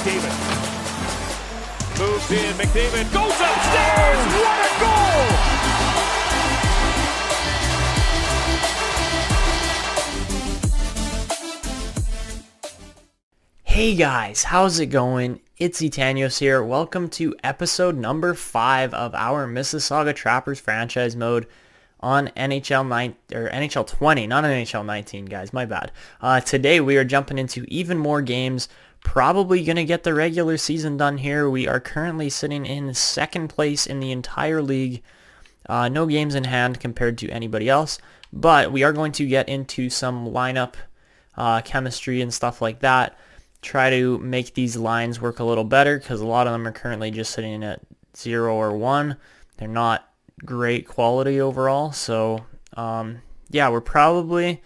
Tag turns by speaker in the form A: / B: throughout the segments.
A: McDavid. Moves in, McDavid goes upstairs! What a goal!
B: Hey guys, how's it going? It's Etanyos here. Welcome to episode number 5 of our Mississauga Trappers franchise mode on NHL 20, not NHL 19, guys. My bad. Today we are jumping into even more games. Probably gonna get the regular season done here. We are currently sitting in second place in the entire league. No games in hand compared to anybody else, but we are going to get into some lineup chemistry and stuff like that. Try to make these lines work a little better because a lot of them are currently just sitting at 0 or 1. They're not great quality overall. So, yeah, we're probably...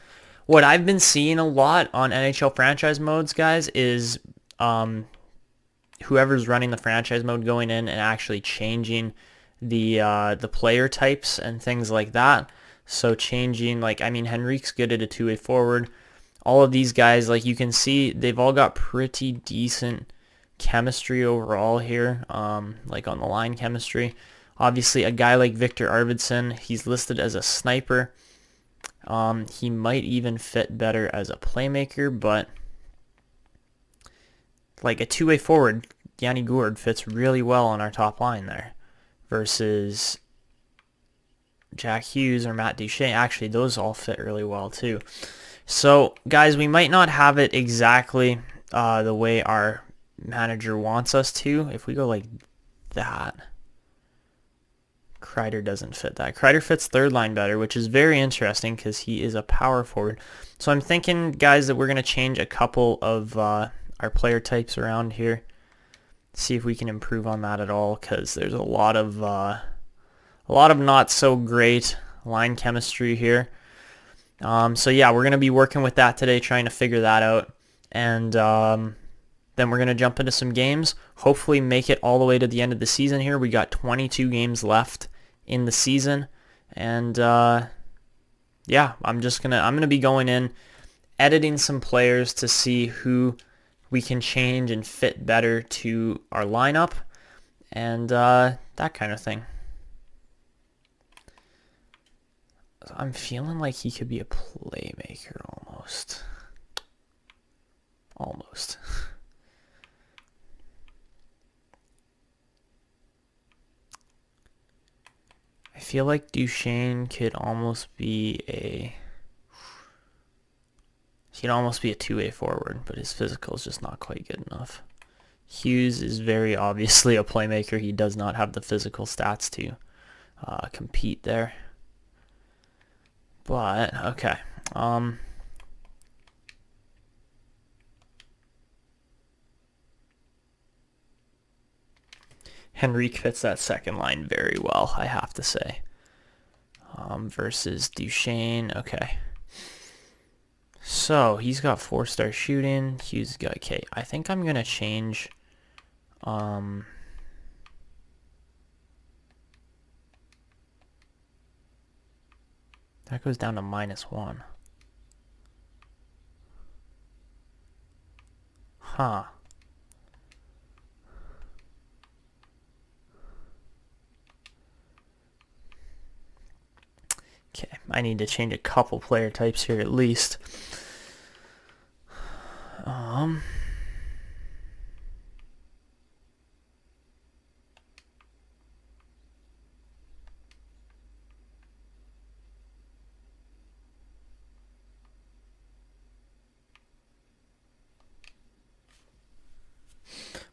B: What I've been seeing a lot on NHL franchise modes, guys, is whoever's running the franchise mode going in and actually changing the player types and things like that. So changing, like, I mean, Henrique's good at a two-way forward. All of these guys, like you can see, they've all got pretty decent chemistry overall here, like on the line chemistry. Obviously, a guy like Victor Arvidsson, he's listed as a sniper. He might even fit better as a playmaker, but like a two-way forward, Yanni Gourde fits really well on our top line there versus Jack Hughes or Matt Duchene. Actually, those all fit really well too. So, guys, we might not have it exactly the way our manager wants us to. If we go like that, Kreider doesn't fit that. Kreider fits third line better, which is very interesting because he is a power forward. So I'm thinking, guys, that we're going to change a couple of our player types around here. See if we can improve on that at all, because there's a lot of not so great line chemistry here. So yeah, we're going to be working with that today, trying to figure that out. And then we're going to jump into some games, hopefully make it all the way to the end of the season here. We got 22 games left in the season. And yeah, I'm going to be going in, editing some players to see who we can change and fit better to our lineup and that kind of thing. I'm feeling like he could be a playmaker almost. Almost. I feel like Duchene could almost be a... He'd almost be a two-way forward, but his physical is just not quite good enough. Hughes is very obviously a playmaker. He does not have the physical stats to compete there. But, okay. Henrique fits that second line very well, I have to say. Versus Duchene, okay. So, he's got 4-star shooting. Hughes got, okay. I think I'm going to change... That goes down to -1. Huh. Okay, I need to change a couple player types here at least.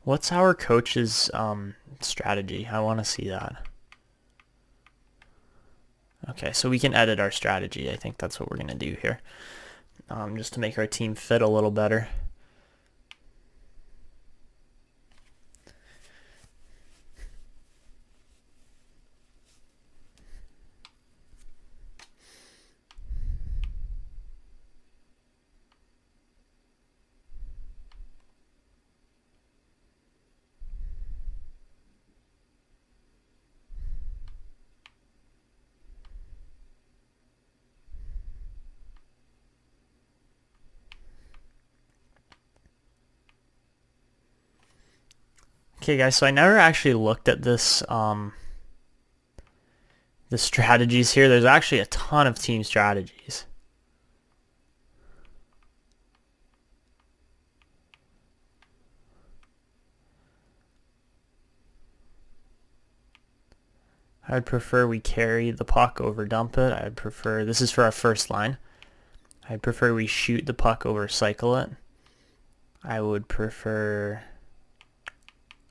B: What's our coach's strategy? I want to see that. Okay, so we can edit our strategy. I think that's what we're going to do here. Just to make our team fit a little better. Okay, guys, so I never actually looked at this, the strategies here. There's actually a ton of team strategies. I'd prefer we carry the puck over dump it. I'd prefer, this is for our first line. I'd prefer we shoot the puck over cycle it. I would prefer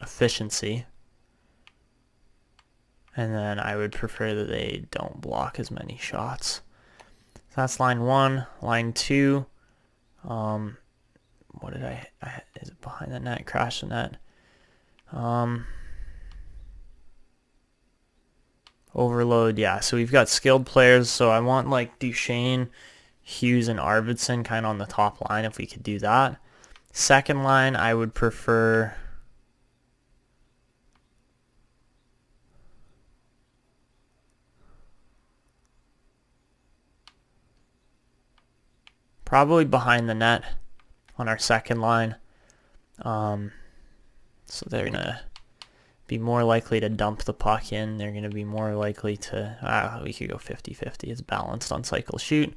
B: efficiency. And then I would prefer that they don't block as many shots. So that's line 1. Line 2, what did is it behind the net? Crash the net. Overload, yeah. So we've got skilled players. So I want like Duchesne, Hughes, and Arvidsson kind of on the top line if we could do that. Second line, I would prefer probably behind the net on our second line. So they're going to be more likely to dump the puck in. They're going to be more likely to, we could go 50-50. It's balanced on cycle shoot.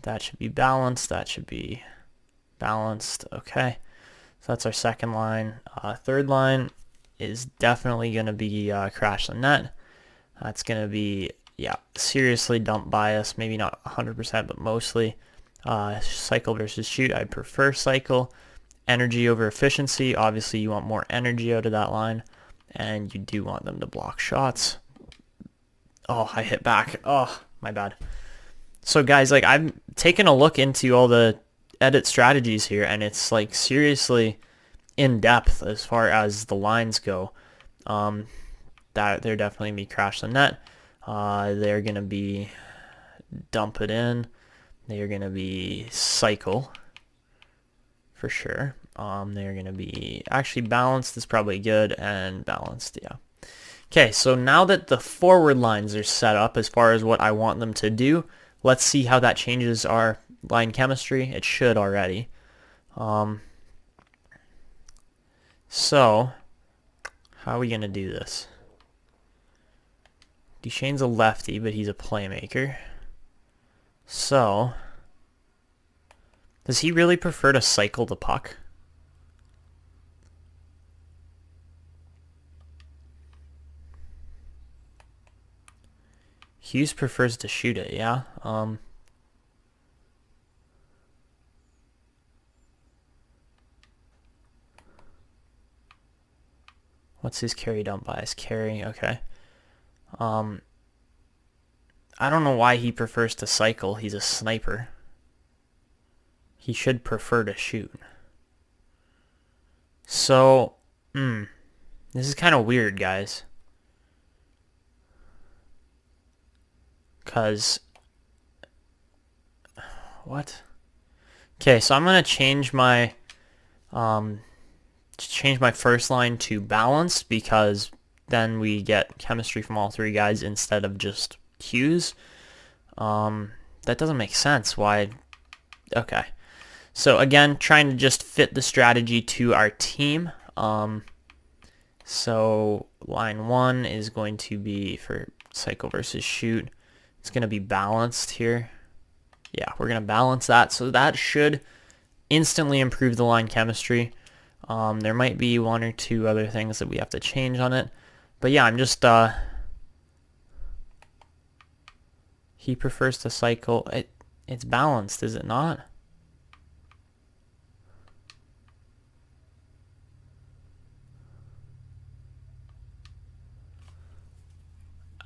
B: That should be balanced. That should be balanced. Okay. So that's our second line. Third line is definitely going to be crash the net. That's going to be, yeah, seriously dump bias. Maybe not 100%, but mostly. Cycle versus shoot. I prefer cycle. Energy over efficiency. Obviously, you want more energy out of that line. And you do want them to block shots. Oh, I hit back. Oh, my bad. So guys, like I'm taking a look into all the edit strategies here, and it's like seriously in depth as far as the lines go. That they're definitely gonna be crash the net. They're gonna be dump it in. They're gonna be cycle for sure. They're going to be actually balanced is probably good, and balanced, yeah. Okay, so now that the forward lines are set up as far as what I want them to do, let's see how that changes our line chemistry. It should already. So, how are we going to do this? Duchesne's a lefty, but he's a playmaker. So, does he really prefer to cycle the puck? Hughes prefers to shoot it, yeah. What's his carry dump bias? Carry, okay. I don't know why he prefers to cycle. He's a sniper. He should prefer to shoot. So, this is kind of weird, guys. Because, what? Okay, so I'm going to change my first line to balanced, because then we get chemistry from all three guys instead of just Hughes. That doesn't make sense. Why? Okay. So again, trying to just fit the strategy to our team. So line 1 is going to be for cycle versus shoot. It's going to be balanced here. Yeah, we're going to balance that. So that should instantly improve the line chemistry. There might be one or two other things that we have to change on it. But yeah, I'm just... he prefers to cycle. It's balanced, is it not?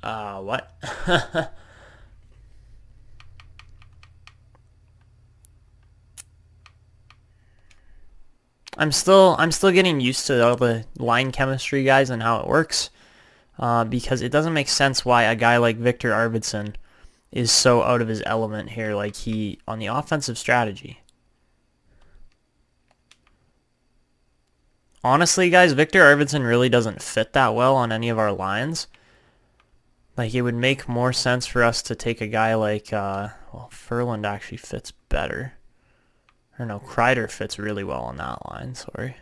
B: What? I'm still getting used to all the line chemistry, guys, and how it works. Because it doesn't make sense why a guy like Victor Arvidsson is so out of his element here, like he on the offensive strategy. Honestly, guys, Victor Arvidsson really doesn't fit that well on any of our lines. Like, it would make more sense for us to take a guy like, well, Furland actually fits better. Or no, Kreider fits really well on that line, sorry.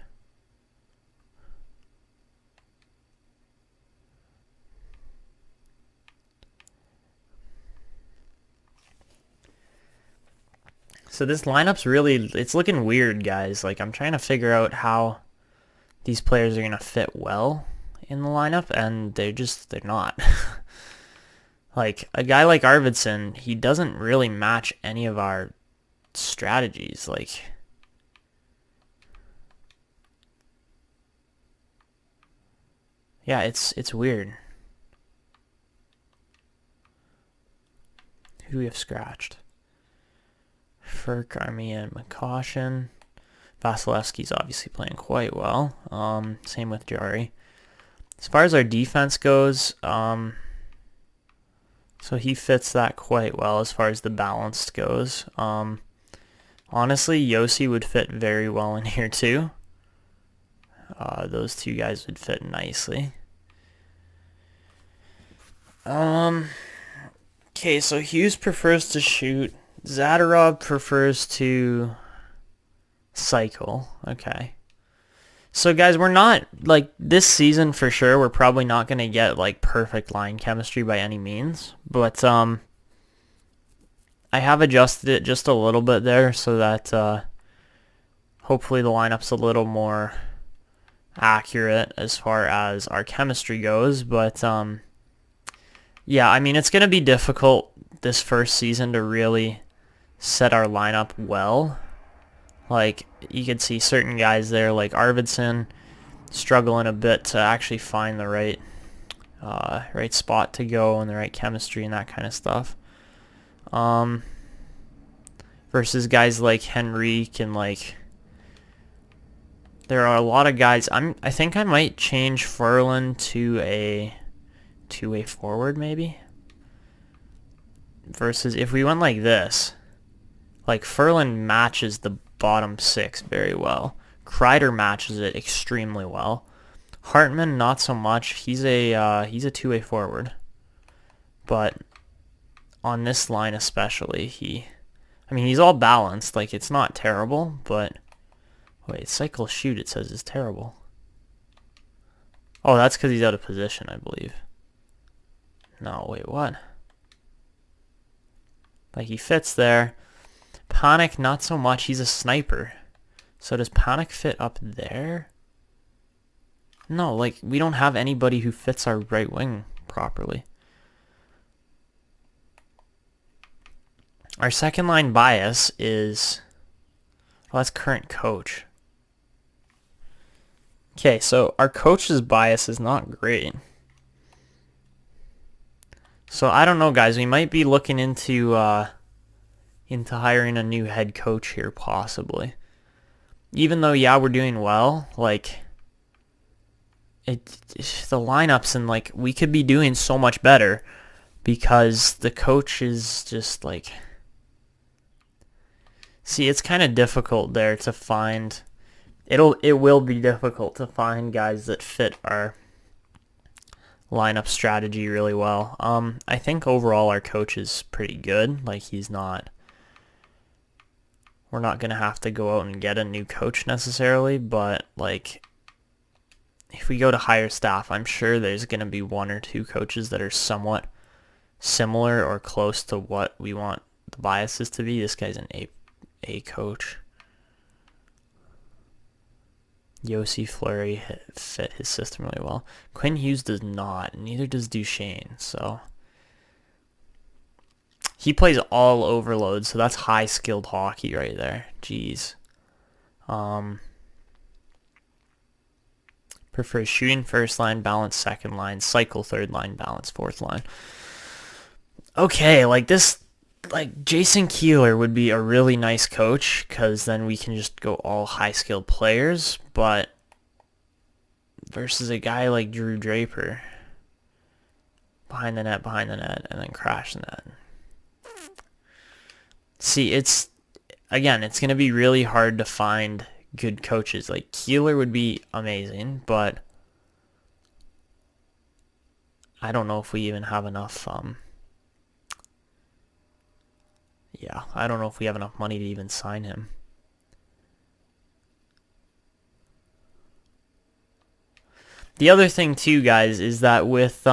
B: So this lineup's really, it's looking weird, guys. Like, I'm trying to figure out how these players are going to fit well in the lineup, and they're not. Like, a guy like Arvidsson, he doesn't really match any of our strategies. Like, yeah, it's weird. Who do we have scratched? Furk, Army, and McCaution. Vasilevsky's obviously playing quite well. Same with Jari. As far as our defense goes, so he fits that quite well as far as the balanced goes. Honestly, Yossi would fit very well in here too. Those two guys would fit nicely. Okay, so Hughes prefers to shoot. Zadorov prefers to cycle. Okay. So guys, we're not, like, this season for sure, we're probably not going to get, like, perfect line chemistry by any means. But, I have adjusted it just a little bit there so that, hopefully the lineup's a little more accurate as far as our chemistry goes. But, yeah, I mean, it's going to be difficult this first season to really set our lineup well. Like, you could see certain guys there, like Arvidsson, struggling a bit to actually find the right spot to go and the right chemistry and that kind of stuff. Versus guys like Henrique and, like, there are a lot of guys. I think I might change Ferland to a two-way forward maybe. Versus if we went like this, like Ferland matches the bottom six very well. Kreider matches it extremely well. Hartman not so much. He's a two-way forward. But on this line especially, he's all balanced. Like, it's not terrible, but wait, cycle shoot it says is terrible. Oh, that's because he's out of position, I believe. No, wait, what? Like, he fits there. Panic, not so much. He's a sniper. So does Panic fit up there? No, like, we don't have anybody who fits our right wing properly. Our second line bias is... well, that's current coach. Okay, so our coach's bias is not great. So I don't know, guys. We might be looking into hiring a new head coach here, possibly. Even though, yeah, we're doing well, like, the lineups, and, like, we could be doing so much better because the coach is just, like... See, it's kind of difficult there to find... It will be difficult to find guys that fit our lineup strategy really well. I think overall our coach is pretty good. Like, he's not... We're not going to have to go out and get a new coach necessarily, but, like, if we go to hire staff, I'm sure there's going to be one or two coaches that are somewhat similar or close to what we want the biases to be. This guy's an A coach. Yossi Fleury fit his system really well. Quinn Hughes does not. Neither does Duchesne. So he plays all overload. So that's high skilled hockey right there. Jeez. Prefers shooting first line, balance second line, cycle third line, balance fourth line. Okay, like this. Like, Jason Keeler would be a really nice coach because then we can just go all high-skilled players, but versus a guy like Drew Draper, behind the net, and then crash the net. See, it's going to be really hard to find good coaches. Like, Keeler would be amazing, but I don't know if we even have enough... Yeah, I don't know if we have enough money to even sign him. The other thing too, guys, is that with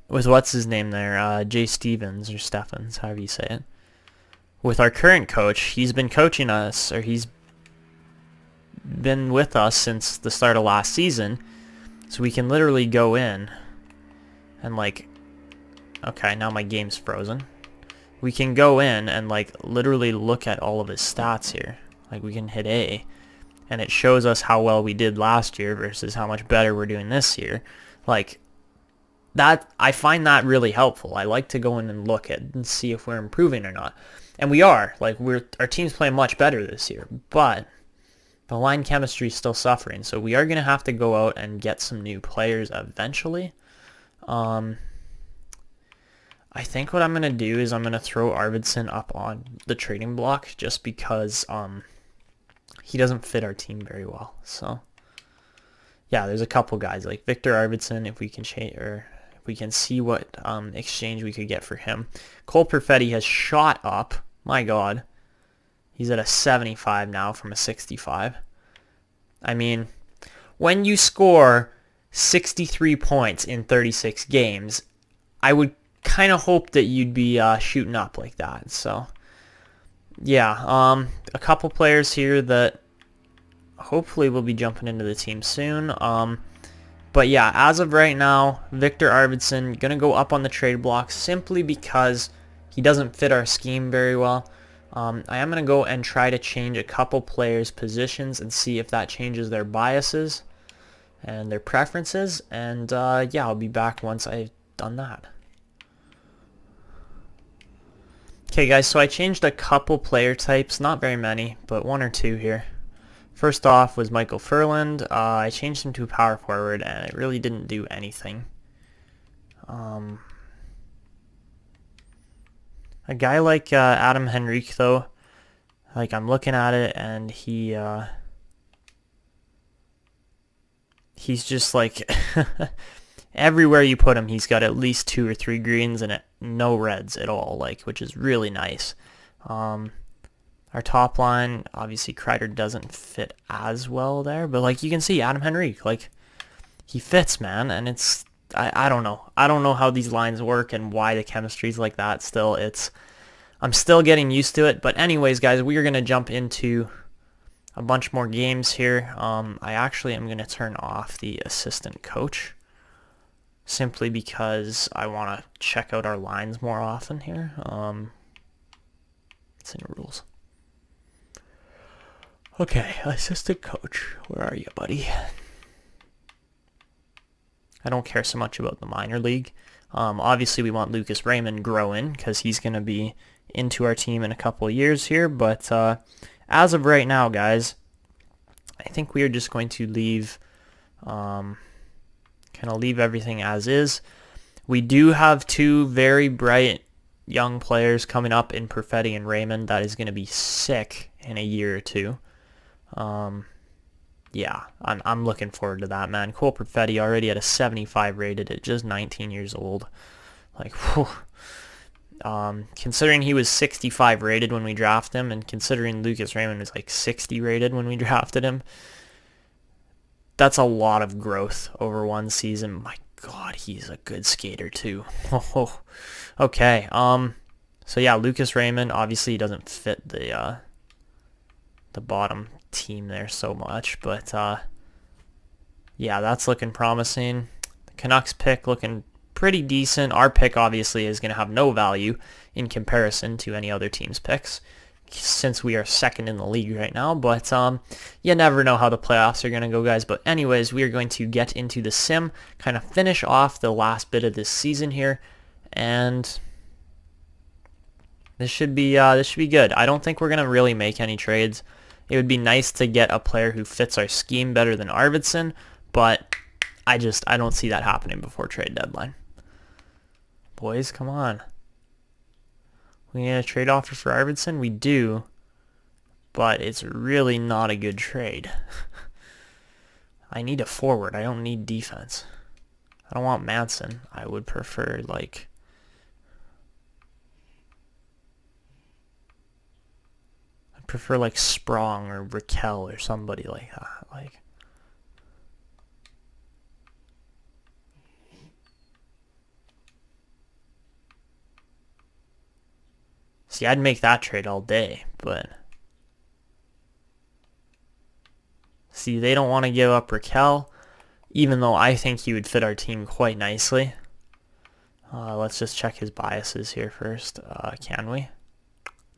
B: what's his name there, Jay Stevens or Steffens, however you say it. with our current coach, he's been coaching us, or he's been with us since the start of last season, so we can literally go in and like, okay, now my game's frozen. We can go in and like literally look at all of his stats here. Like we can hit A, and it shows us how well we did last year versus how much better we're doing this year. Like that, I find that really helpful. I like to go in and look at and see if we're improving or not. And we are. Like our team's playing much better this year, but the line chemistry is still suffering. So we are going to have to go out and get some new players eventually. I think what I'm going to do is I'm going to throw Arvidsson up on the trading block just because he doesn't fit our team very well. So yeah, there's a couple guys like Victor Arvidsson, if we can change, or if we can see what exchange we could get for him. Cole Perfetti has shot up. My God. He's at a 75 now from a 65. I mean, when you score 63 points in 36 games, I would kind of hope that you'd be shooting up like that. So, yeah, a couple players here that hopefully will be jumping into the team soon. But yeah, as of right now, Victor Arvidsson going to go up on the trade block simply because he doesn't fit our scheme very well. I am going to go and try to change a couple players' positions and see if that changes their biases and their preferences. And yeah, I'll be back once I've done that. Okay guys, so I changed a couple player types, not very many, but one or two here. First off was Michael Furland. I changed him to power forward and it really didn't do anything. A guy like Adam Henrique though, like I'm looking at it and he's just like everywhere you put him, he's got at least 2 or 3 greens and no reds at all, like, which is really nice. Our top line, obviously Kreider doesn't fit as well there, but like you can see Adam Henrique, like he fits, man, and it's I don't know. I don't know how these lines work and why the chemistry's like that still. I'm still getting used to it, but anyways, guys, we are going to jump into a bunch more games here. I actually am going to turn off the assistant coach simply because I want to check out our lines more often here. It's in the rules. Okay, assistant coach, where are you, buddy? I don't care so much about the minor league. Obviously, we want Lucas Raymond growing because he's going to be into our team in a couple of years here. But as of right now, guys, I think we are just going to leave, kind of leave everything as is. We do have 2 very bright young players coming up in Perfetti and Raymond. That is going to be sick in a year or 2. Yeah, I'm looking forward to that, man. Cole Perfetti already at a 75 rated at just 19 years old. Like, whew. Considering he was 65 rated when we drafted him, and considering Lucas Raymond was like 60 rated when we drafted him, that's a lot of growth over one season. My God, he's a good skater too. Okay. So yeah, Lucas Raymond, obviously he doesn't fit the bottom team there so much, but yeah, that's looking promising. The Canucks pick looking pretty decent. Our pick obviously is going to have no value in comparison to any other team's picks since we are second in the league right now, but you never know how the playoffs are going to go, guys. But anyways, we are going to get into the sim, kind of finish off the last bit of this season here, and this should be good. I don't think we're going to really make any trades. It would be nice to get a player who fits our scheme better than Arvidsson, but I don't see that happening before trade deadline. Boys, come on. We need a trade offer for Arvidsson? We do, but it's really not a good trade. I need a forward. I don't need defense. I don't want Manson. I would prefer, like, Sprong or Raquel or somebody like that. Like, See, I'd make that trade all day, but... See, they don't want to give up Raquel, even though I think he would fit our team quite nicely. Let's just check his biases here first. Can we?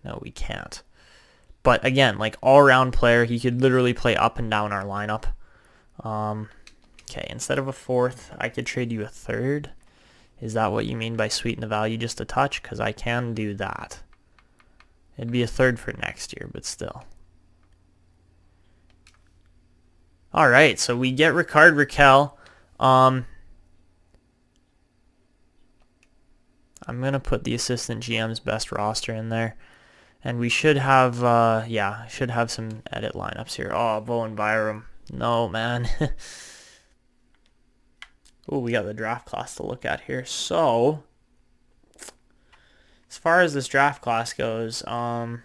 B: No, we can't. But again, like all-around player, he could literally play up and down our lineup. Okay, instead of a fourth, I could trade you a third. Is that what you mean by sweeten the value just a touch? Because I can do that. It'd be a third for next year, but still. All right, so we get Ricard Raquel. I'm going to put the assistant GM's best roster in there. And we should have, should have some edit lineups here. Oh, Bowen Byram. No, man. Oh, we got the draft class to look at here. So, as far as this draft class goes, a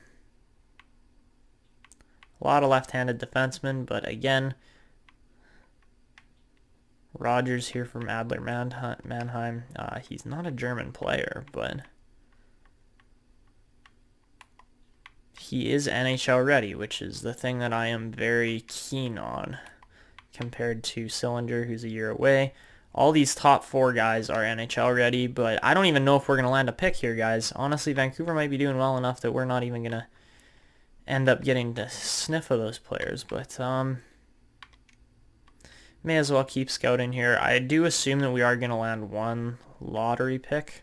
B: lot of left-handed defensemen, but again, Rogers here from Adler Mannheim. He's not a German player, but he is NHL ready, which is the thing that I am very keen on compared to Cylinder, who's a year away. All these top 4 guys are NHL ready, but I don't even know if we're going to land a pick here, guys. Honestly, Vancouver might be doing well enough that we're not even going to end up getting the sniff of those players, but may as well keep scouting here. I do assume that we are going to land one lottery pick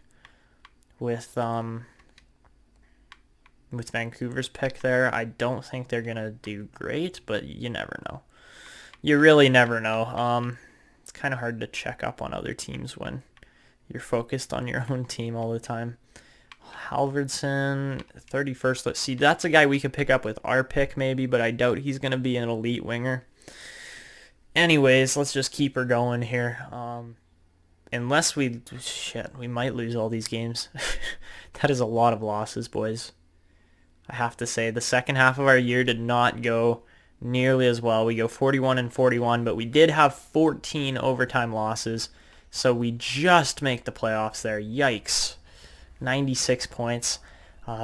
B: with Vancouver's pick there. I don't think they're going to do great, but you never know. You really never know. It's kind of hard to check up on other teams when you're focused on your own team all the time. Halvardson, 31st. Let's see. That's a guy we could pick up with our pick maybe, but I doubt he's going to be an elite winger. Anyways, let's just keep her going here. Unless we might lose all these games. That is a lot of losses, boys. I have to say, the second half of our year did not go nearly as well. We go 41-41, but we did have 14 overtime losses, so we just make the playoffs there. Yikes. 96 points.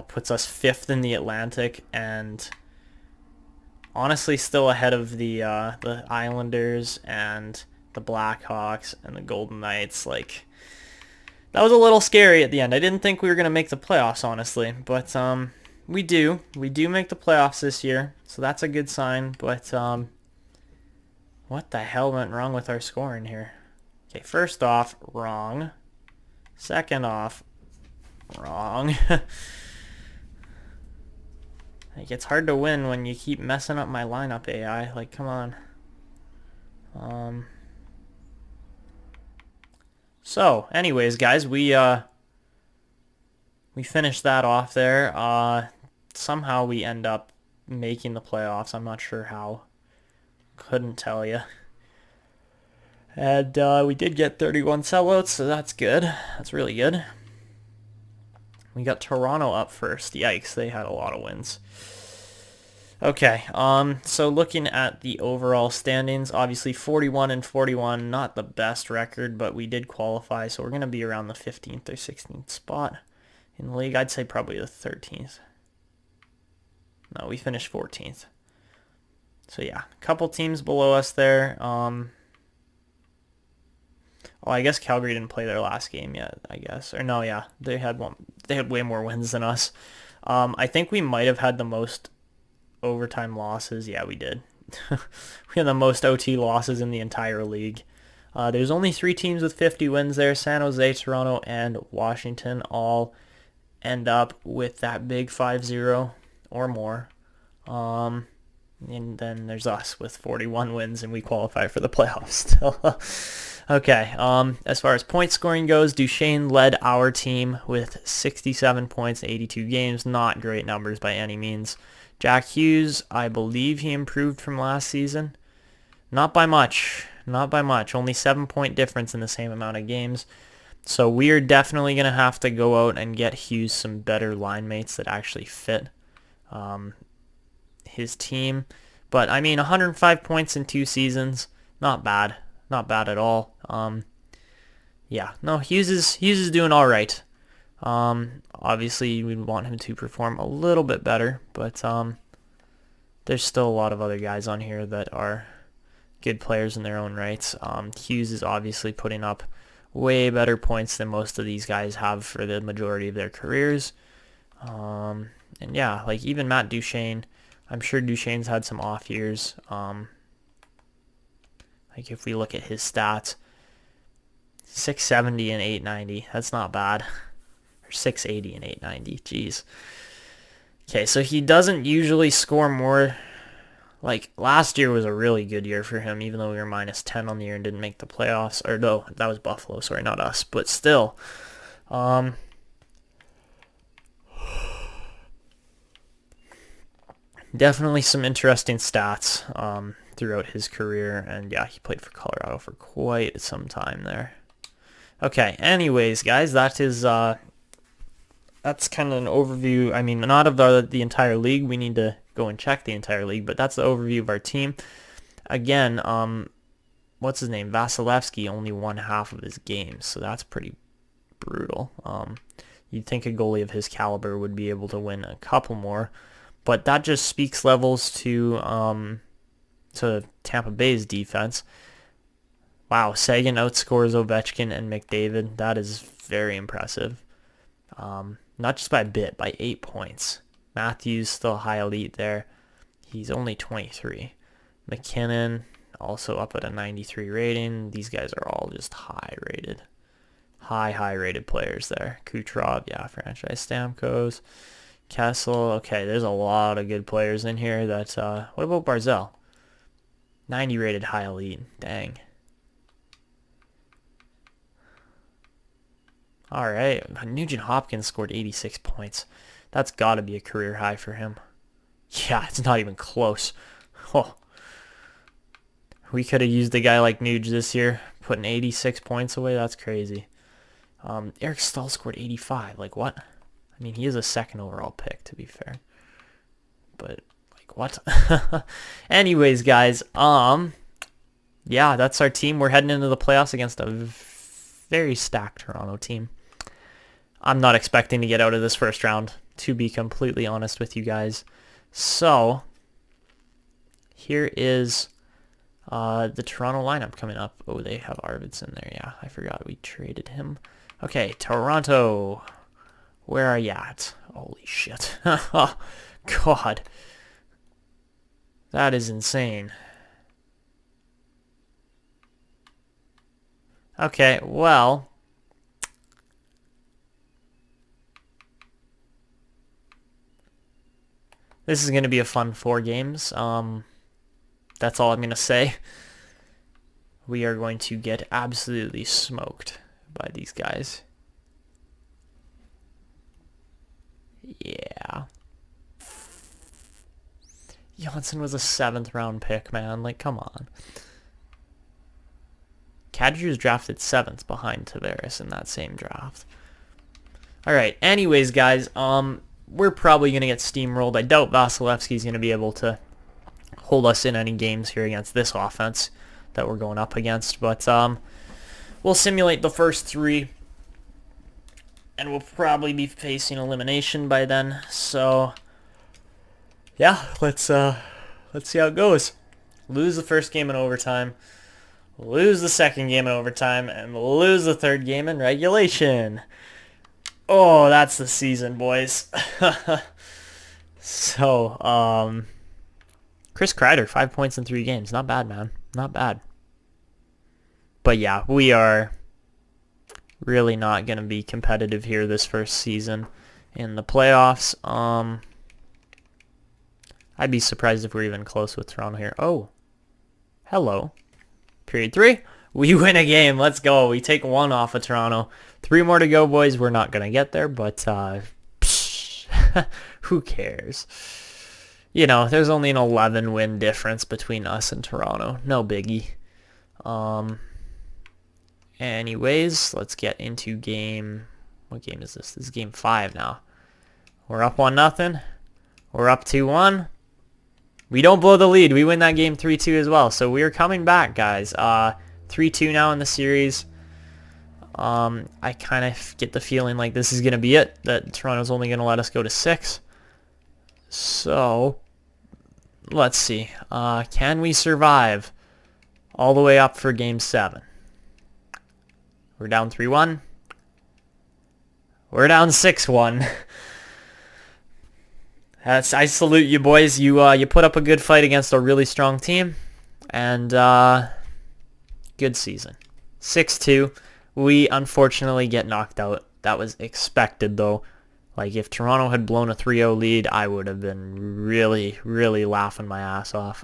B: Puts us 5th in the Atlantic, and honestly still ahead of the Islanders and the Blackhawks and the Golden Knights. Like, that was a little scary at the end. I didn't think we were going to make the playoffs, honestly, but we do make the playoffs this year, so that's a good sign. But what the hell went wrong with our scoring here? Okay, first off, wrong. Second off, wrong. Like, it's hard to win when you keep messing up my lineup, AI. Like, come on. So, anyways, guys, we finished that off there. Somehow we end up making the playoffs. I'm not sure how. Couldn't tell you. And we did get 31 sellouts, so that's good. That's really good. We got Toronto up first. Yikes, they had a lot of wins. Okay, so looking at the overall standings, obviously 41-41, not the best record, but we did qualify, so we're going to be around the 15th or 16th spot in the league. I'd say probably the 13th. No, we finished 14th. So yeah, a couple teams below us there. Well, I guess Calgary didn't play their last game yet, I guess. Or no, yeah, they had way more wins than us. I think we might have had the most overtime losses. Yeah, we did. We had the most OT losses in the entire league. There's only 3 teams with 50 wins there. San Jose, Toronto, and Washington all end up with that big 5-0 or more. And then there's us with 41 wins, and we qualify for the playoffs still. Okay, as far as point scoring goes, Duchesne led our team with 67 points, 82 games. Not great numbers by any means. Jack Hughes, I believe he improved from last season. Not by much. Not by much. Only 7-point difference in the same amount of games. So we are definitely going to have to go out and get Hughes some better line mates that actually fit his team. But, I mean, 105 points in 2 seasons. Not bad. Not bad at all. Yeah, no, Hughes is doing all right. Obviously, we'd want him to perform a little bit better, but there's still a lot of other guys on here that are good players in their own rights. Hughes is obviously putting up way better points than most of these guys have for the majority of their careers. And yeah, like even Matt Duchene, I'm sure Duchene's had some off years. Like if we look at his stats, 670 and 890, that's not bad. Or 680 and 890, jeez. Okay, so he doesn't usually score more. Like last year was a really good year for him, even though we were minus 10 on the year and didn't make the playoffs. Or no, that was Buffalo, sorry, not us. But still, definitely some interesting stats throughout his career. And yeah, he played for Colorado for quite some time there. Okay, anyways, guys, that is that's kind of an overview. I mean, not of the entire league. We need to go and check the entire league, but that's the overview of our team. Again, what's his name? Vasilevsky only won half of his games, so that's pretty brutal. You'd think a goalie of his caliber would be able to win a couple more, but that just speaks levels to Tampa Bay's defense. Wow, Sagan outscores Ovechkin and McDavid. That is very impressive. Not just by a bit, by 8 points. Matthews still high elite there. He's only 23. McKinnon also up at a 93 rating. These guys are all just high rated. High rated players there. Kucherov, yeah, franchise Stamkos. Kessel, okay, there's a lot of good players in here. That what about Barzell? 90 rated high elite. Dang. All right, Nugent Hopkins scored 86 points. That's got to be a career high for him. Yeah, it's not even close. Oh. We could have used a guy like Nuge this year, putting 86 points away. That's crazy. Eric Stahl scored 85. Like, what? I mean, he is a second overall pick, to be fair. But, like, what? Anyways, guys, yeah, that's our team. We're heading into the playoffs against a very stacked Toronto team. I'm not expecting to get out of this first round, to be completely honest with you guys. So, here is the Toronto lineup coming up. Oh, they have Arvidsson there. Yeah, I forgot we traded him. Okay, Toronto. Where are you at? Holy shit. Oh, God. That is insane. Okay, well, this is going to be a fun 4 games. That's all I'm going to say. We are going to get absolutely smoked by these guys. Yeah. Johnson was a 7th round pick, man. Like, come on. Kadri's drafted 7th behind Tavares in that same draft. Alright, anyways, guys, we're probably going to get steamrolled. I doubt Vasilevsky's going to be able to hold us in any games here against this offense that we're going up against. But we'll simulate the first 3, and we'll probably be facing elimination by then. So, yeah, let's see how it goes. Lose the first game in overtime. Lose the second game in overtime, and lose the third game in regulation. Oh, that's the season, boys. So, Chris Kreider, 5 points in 3 games. Not bad, man. Not bad. But yeah, we are really not going to be competitive here this first season in the playoffs. I'd be surprised if we're even close with Toronto here. Oh, hello. Period 3. We win a game. Let's go. We take 1 off of Toronto. 3 more to go, boys. We're not going to get there, but who cares? You know, there's only an 11-win difference between us and Toronto. No biggie. Anyways, let's get into game... What game is this? This is game 5 now. We're up 1-0. We're up 2-1. We don't blow the lead. We win that game 3-2 as well. So we are coming back, guys. 3-2 now in the series. I kind of get the feeling like this is going to be it, that Toronto's only going to let us go to 6. So, let's see. Can we survive all the way up for Game 7? We're down 3-1. We're down 6-1. I salute you, boys. You put up a good fight against a really strong team. And, good season. 6-2. We unfortunately get knocked out. That was expected, though. Like, if Toronto had blown a 3-0 lead, I would have been really, really laughing my ass off.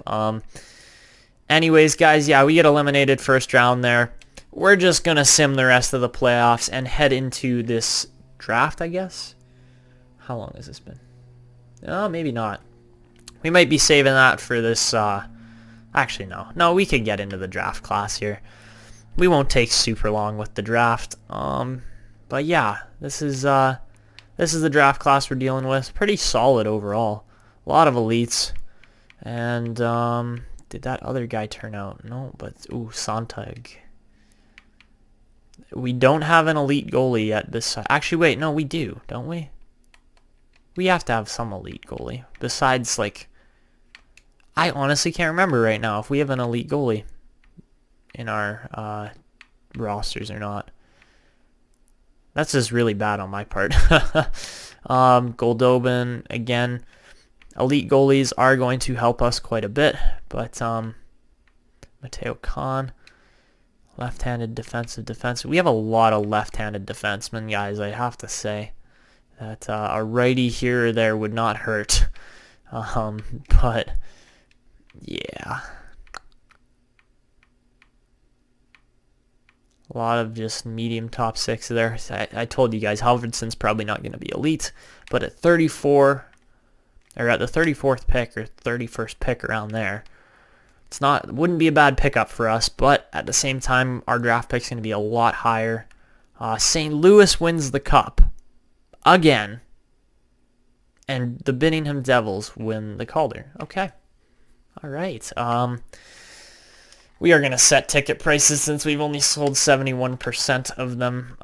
B: Anyways, guys, yeah, we get eliminated first round there. We're just going to sim the rest of the playoffs and head into this draft, I guess. How long has this been? Oh, maybe not. We might be saving that for this, actually, no. No, we could get into the draft class here. We won't take super long with the draft. But yeah, this is the draft class we're dealing with. Pretty solid overall. A lot of elites. And did that other guy turn out? No, but Sontag. We don't have an elite goalie yet this side. Actually, wait, no, we do, don't we? We have to have some elite goalie. Besides, like, I honestly can't remember right now if we have an elite goalie in our rosters or not. That's just really bad on my part. Goldobin, again, elite goalies are going to help us quite a bit, but Mateo Kahn, left-handed defensive. We have a lot of left-handed defensemen, guys, I have to say. That a righty here or there would not hurt. But, yeah. A lot of just medium top 6 there. I told you guys, Halverdson's probably not going to be elite. But at 34, or at the 34th pick, or 31st pick around there, it wouldn't be a bad pickup for us. But at the same time, our draft pick's going to be a lot higher. St. Louis wins the cup. Again. And the Binningham Devils win the Calder. Okay. All right. We are going to set ticket prices since we've only sold 71% of them.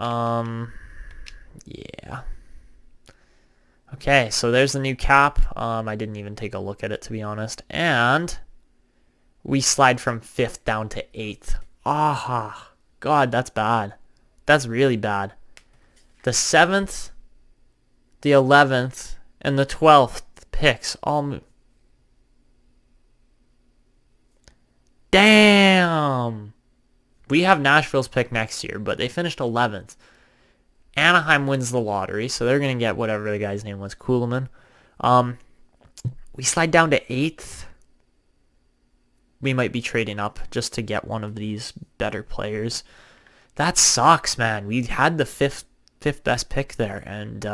B: Yeah. Okay, so there's the new cap. I didn't even take a look at it, to be honest. And we slide from 5th down to 8th. Ah, God, that's bad. That's really bad. The 7th, the 11th, and the 12th picks all move. Damn! We have Nashville's pick next year, but they finished 11th. Anaheim wins the lottery, so they're going to get whatever the guy's name was, Kuhlman. We slide down to 8th. We might be trading up just to get one of these better players. That sucks, man. We had the fifth best pick there, and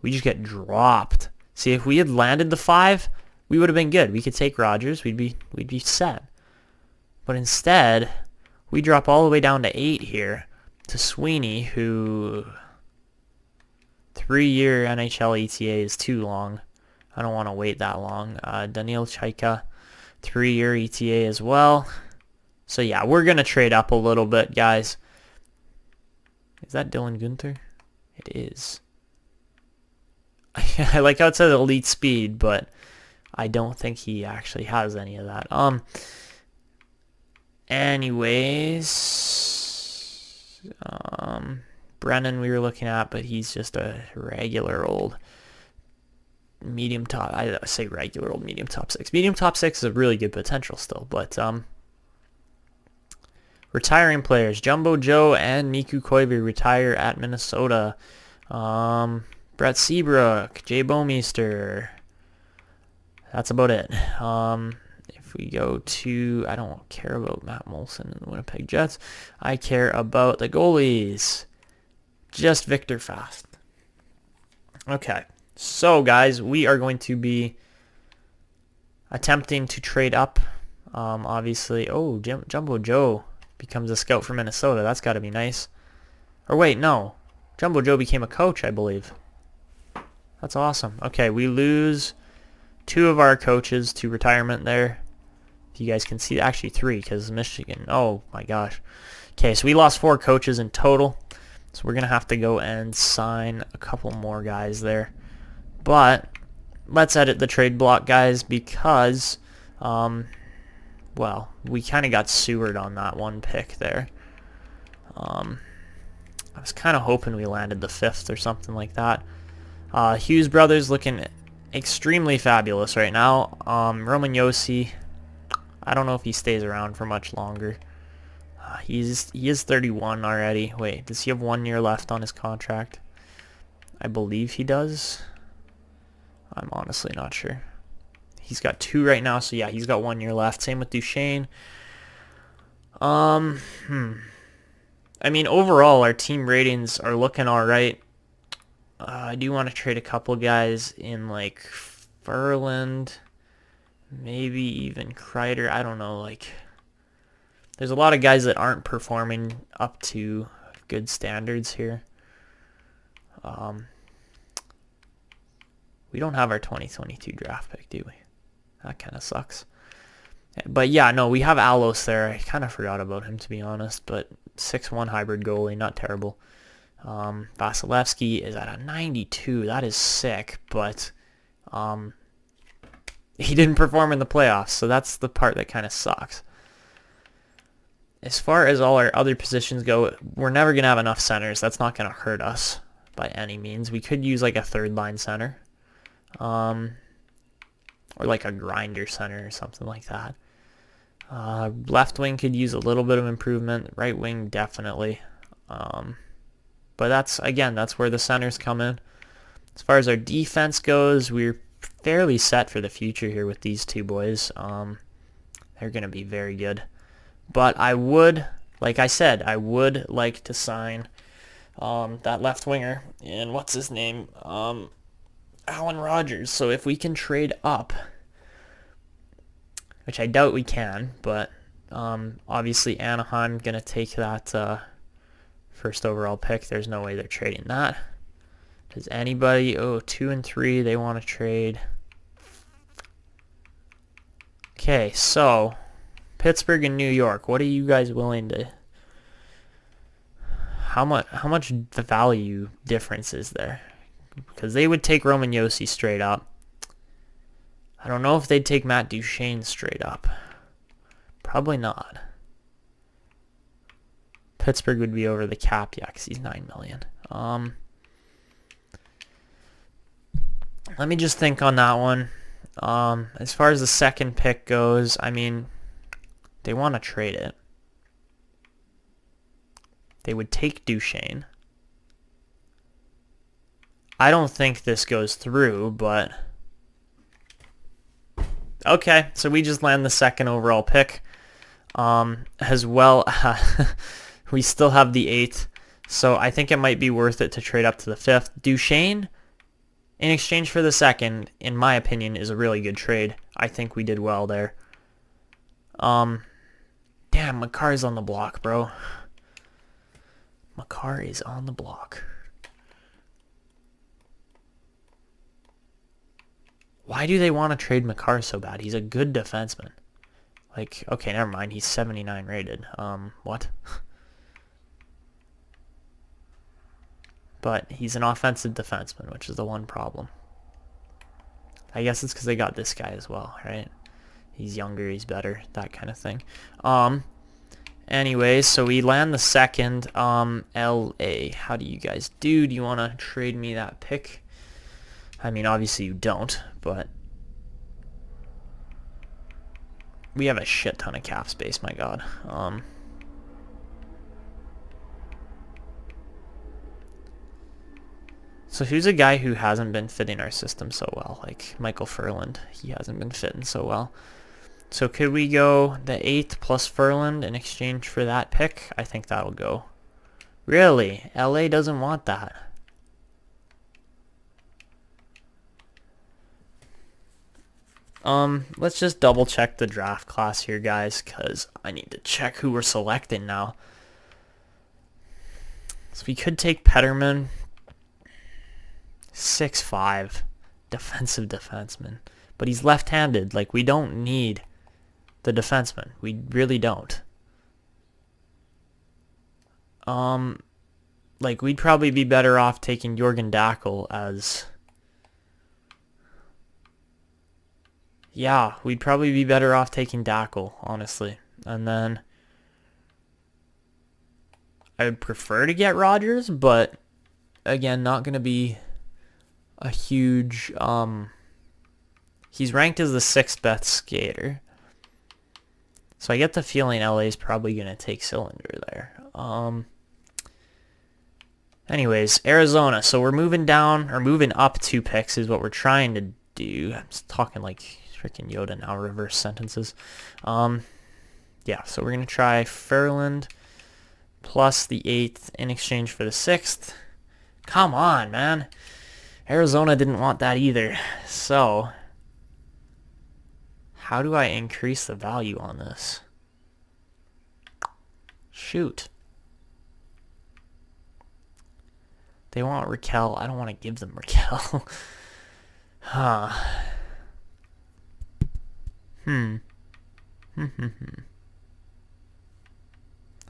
B: we just get dropped. See, if we had landed the 5, we would have been good. We could take Rogers. We'd be set. But instead, we drop all the way down to 8 here to Sweeney, who 3-year NHL ETA is too long. I don't want to wait that long. Daniil Chaika, 3-year ETA as well. So yeah, we're going to trade up a little bit, guys. Is that Dylan Guenther? It is. I like how it says elite speed, but I don't think he actually has any of that. Anyways, Brennan we were looking at, but he's just a regular old medium top. I say regular old medium top 6. Medium top 6 is a really good potential still, but retiring players: Jumbo Joe and Miku Koivu retire at Minnesota. Brett Seabrook, Jay Bouwmeester. That's about it. If we go to, I don't care about Matt Molson and the Winnipeg Jets. I care about the goalies. Just Victor Fast. Okay. So, guys, we are going to be attempting to trade up. Obviously, Jumbo Joe becomes a scout for Minnesota. That's got to be nice. Or wait, no. Jumbo Joe became a coach, I believe. That's awesome. Okay, we lose 2 of our coaches to retirement there. If you guys can see, actually 3, because Michigan, oh my gosh. Okay, so we lost 4 coaches in total. So we're going to have to go and sign a couple more guys there. But let's edit the trade block, guys, because, well, we kind of got sewered on that one pick there. I was kind of hoping we landed the 5th or something like that. Hughes brothers looking extremely fabulous right now. Roman Yossi, I don't know if he stays around for much longer. He is 31 already. Wait, does he have 1 year left on his contract? I believe he does. I'm honestly not sure. He's got 2 right now, so yeah, he's got 1 year left. Same with Duchesne. I mean, overall, our team ratings are looking all right. I do want to trade a couple guys in, like, Furland, maybe even Kreider. I don't know, like, there's a lot of guys that aren't performing up to good standards here. We don't have our 2022 draft pick, do we? That kind of sucks. But yeah, no, we have Alos there. I kind of forgot about him, to be honest, but 6'1" hybrid goalie, not terrible. Vasilevsky is at a 92. That is sick, but he didn't perform in the playoffs, so that's the part that kind of sucks. As far as all our other positions go, we're never going to have enough centers. That's not going to hurt us by any means. We could use like a third line center, or like a grinder center or something like that. Left wing could use a little bit of improvement. Right wing, definitely. But that's where the centers come in. As far as our defense goes, we're fairly set for the future here with these 2 boys. They're going to be very good. But I would, like I said, I would like to sign that left winger. And what's his name? Alan Rogers. So if we can trade up, which I doubt we can, but obviously Anaheim going to take that first overall pick. There's no way they're trading that. Does anybody? 2 and 3, they want to trade. Okay, so Pittsburgh and New York. What are you guys willing to? How much value difference is there? Because they would take Roman Yossi straight up. I don't know if they'd take Matt Duchesne straight up. Probably not. Pittsburgh would be over the cap, yeah, because he's $9 million. Let me just think on that one. As far as the second pick goes, I mean, they want to trade it. They would take Duchesne. I don't think this goes through, but okay, so we just land the second overall pick. As well, we still have the 8th, so I think it might be worth it to trade up to the 5th. Duchesne, in exchange for the second, in my opinion, is a really good trade. I think we did well there. Damn, Makar is on the block, bro. Makar is on the block. Why do they want to trade Makar so bad? He's a good defenseman. Like, okay, never mind. He's 79 rated. What? But he's an offensive defenseman, which is the one problem. I guess it's because they got this guy as well, right? He's younger, he's better, that kind of thing. Anyways, so we land the second. LA, how do you guys do? Do you want to trade me that pick? I mean, obviously you don't, but we have a shit ton of cap space, my god. So who's a guy who hasn't been fitting our system so well? Like Michael Furland, he hasn't been fitting so well. So could we go the 8th plus Furland in exchange for that pick? I think that'll go. Really? LA doesn't want that. Let's just double check the draft class here, guys, because I need to check who we're selecting now. So we could take Petterman. 6'5", defensive defenseman. But he's left-handed. Like, we don't need the defenseman. We really don't. Like, we'd probably be better off taking Jorgen Dackel as... Yeah, we'd probably be better off taking Dackel, honestly. And then... I would prefer to get Rogers, but... Again, not going to be a huge... He's ranked as the 6th best skater. So I get the feeling LA is probably going to take Cylinder there. Anyways, Arizona. So we're moving down, or moving up 2 picks is what we're trying to do. I'm just talking like freaking Yoda now, reverse sentences. Yeah, so we're going to try Fairland plus the 8th in exchange for the 6th. Come on, man. Arizona didn't want that either. So, how do I increase the value on this? Shoot. They want Raquel. I don't want to give them Raquel. Huh. I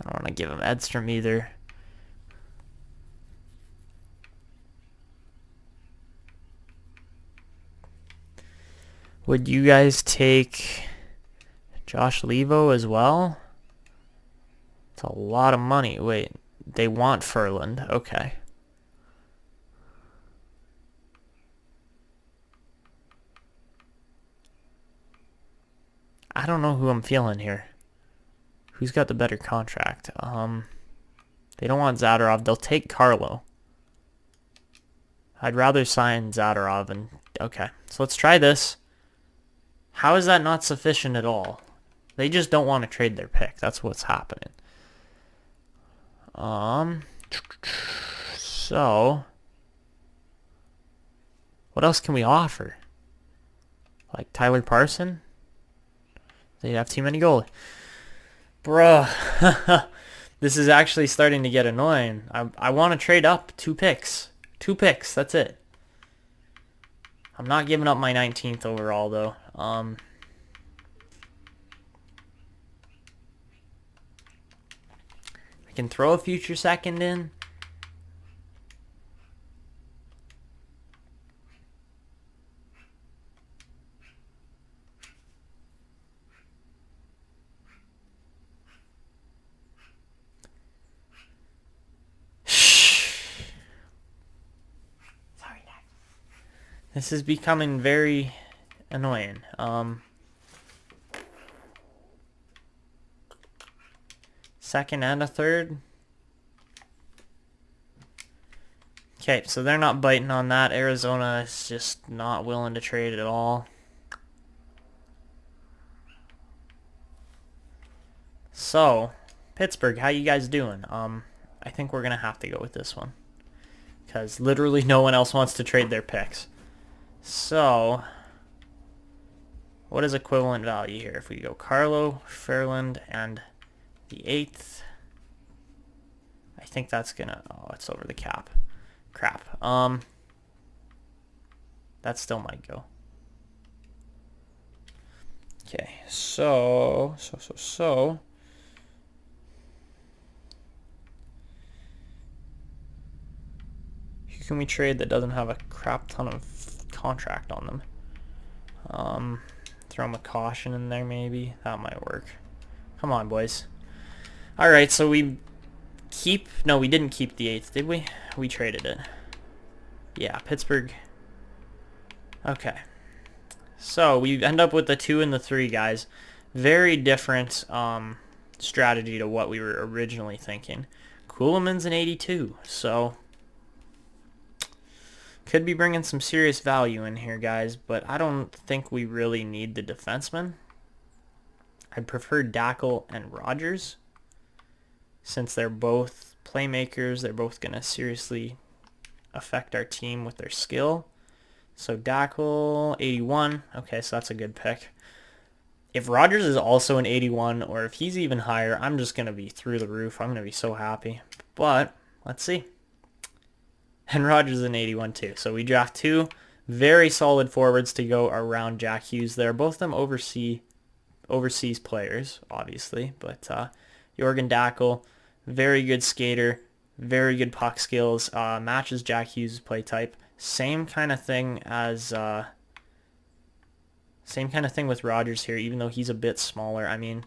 B: don't want to give him Edstrom either. Would you guys take Josh Levo as well? It's a lot of money. Wait, they want Furland. Okay. I don't know who I'm feeling here. Who's got the better contract? They don't want Zadorov. They'll take Carlo. I'd rather sign Zadorov and... Okay, so let's try this. How is that not sufficient at all? They just don't want to trade their pick. That's what's happening. So... What else can we offer? Like Tyler Parson? They'd have too many goalies. Bruh. This is actually starting to get annoying. I want to trade up 2 picks. 2 picks, that's it. I'm not giving up my 19th overall, though. I can throw a future second in. This is becoming very annoying. Second and a third. Okay, so they're not biting on that. Arizona is just not willing to trade at all. So, Pittsburgh, how you guys doing? I think we're going to have to go with this one. Because literally no one else wants to trade their picks. So, what is equivalent value here? If we go Carlo, Fairland, and the 8th, I think that's gonna... Oh, it's over the cap. Crap. That still might go. Okay, so... Who can we trade that doesn't have a crap ton of contract on them? Throw them a caution in there maybe. That might work. Come on, boys. Alright, so we keep... No, we didn't keep the 8th, did we? We traded it. Yeah, Pittsburgh. Okay. So, we end up with the 2 and the 3, guys. Very different strategy to what we were originally thinking. Kuhlman's an 82, so... Could be bringing some serious value in here, guys, but I don't think we really need the defenseman. I'd prefer Dackel and Rogers, since they're both playmakers. They're both going to seriously affect our team with their skill. So Dackel, 81. Okay, so that's a good pick. If Rogers is also an 81, or if he's even higher, I'm just going to be through the roof. I'm going to be so happy. But, let's see. And Rogers is an 81 too. So we draft 2 very solid forwards to go around Jack Hughes there. Both of them overseas players, obviously. But Jorgen Dackel, Very good skater. Very good puck skills. Matches Jack Hughes' play type. Same kind of thing with Rogers here, even though he's a bit smaller. I mean,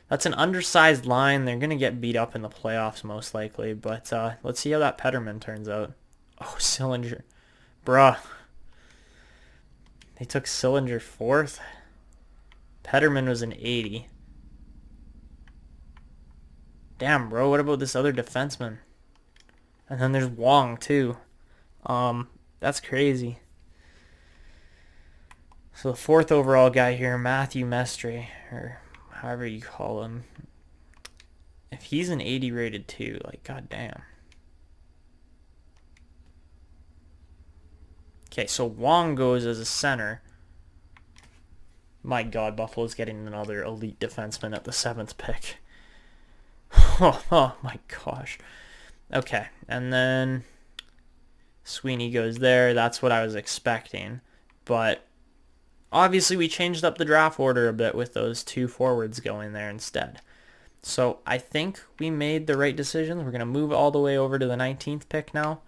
B: that's an undersized line. They're going to get beat up in the playoffs most likely. But let's see how that Petterman turns out. Oh, Sillinger. Bruh. They took Sillinger 4th. Petterman was an 80. Damn, bro. What about this other defenseman? And then there's Wong, too. That's crazy. So the 4th overall guy here, Matthew Mestre, or however you call him. If he's an 80 rated too, like, goddamn. Okay, so Wong goes as a center. My God, Buffalo's getting another elite defenseman at the 7th pick. Oh my gosh. Okay, and then Sweeney goes there. That's what I was expecting. But obviously we changed up the draft order a bit with those 2 forwards going there instead. So I think we made the right decisions. We're going to move all the way over to the 19th pick now.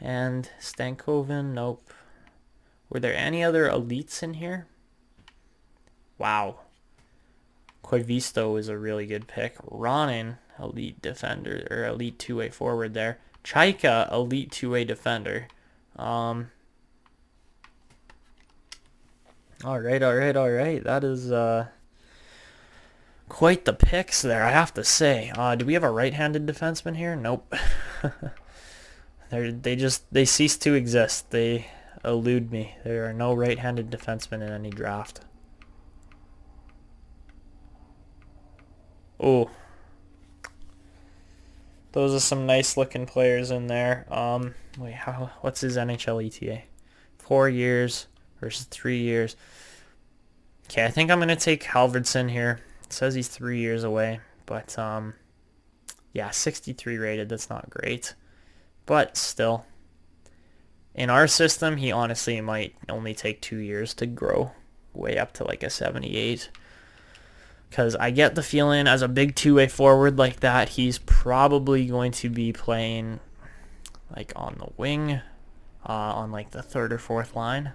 B: And Stankoven, nope. Were there any other elites in here? Wow. Koivisto is a really good pick. Ronin, elite defender, or elite two-way forward there. Chaika, elite two-way defender. All right. That is quite the picks there, I have to say. Do we have a right-handed defenseman here? Nope. They cease to exist. They elude me. There are no right-handed defensemen in any draft. Oh, those are some nice looking players in there. Wait, what's his NHL ETA? 4 years versus 3 years. Okay, I think I'm gonna take Halvardson here. It says he's 3 years away, but yeah, 63 rated. That's not great, but still, in our system, he honestly might only take 2 years to grow way up to like a 78. Because I get the feeling as a big two-way forward like that, he's probably going to be playing like on the wing, on like the 3rd or 4th line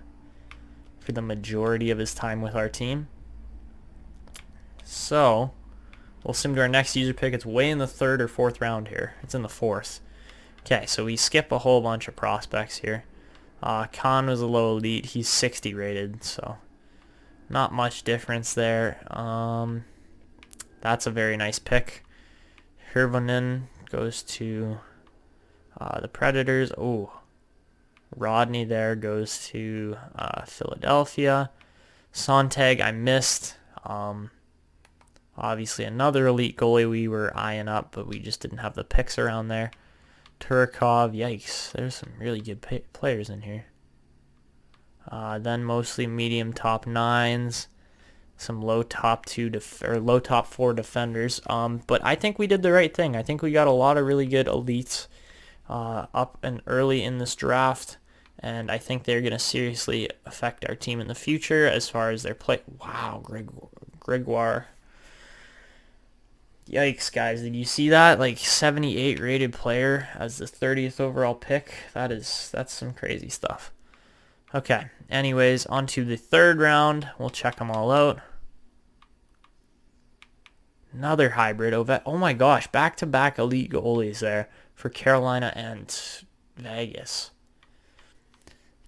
B: for the majority of his time with our team. So we'll sim to our next user pick. It's way in the 3rd or 4th round here. It's in the 4th. Okay, so we skip a whole bunch of prospects here. Khan was a low elite. He's 60 rated, so not much difference there. That's a very nice pick. Hirvonen goes to the Predators. Oh, Rodney there goes to Philadelphia. Sontag I missed. Obviously another elite goalie we were eyeing up, but we just didn't have the picks around there. Turkov, yikes. There's some really good players in here. Then mostly medium top 9s, some low top 4 defenders. But I think we did the right thing. I think we got a lot of really good elites up and early in this draft, and I think they're going to seriously affect our team in the future as far as their play. Wow, Gregoire. Yikes, guys. Did you see that? Like 78 rated player as the 30th overall pick. That's some crazy stuff. Okay, anyways, on to the 3rd round. We'll check them all out. Another hybrid. Oh my gosh, back-to-back elite goalies there for Carolina and Vegas.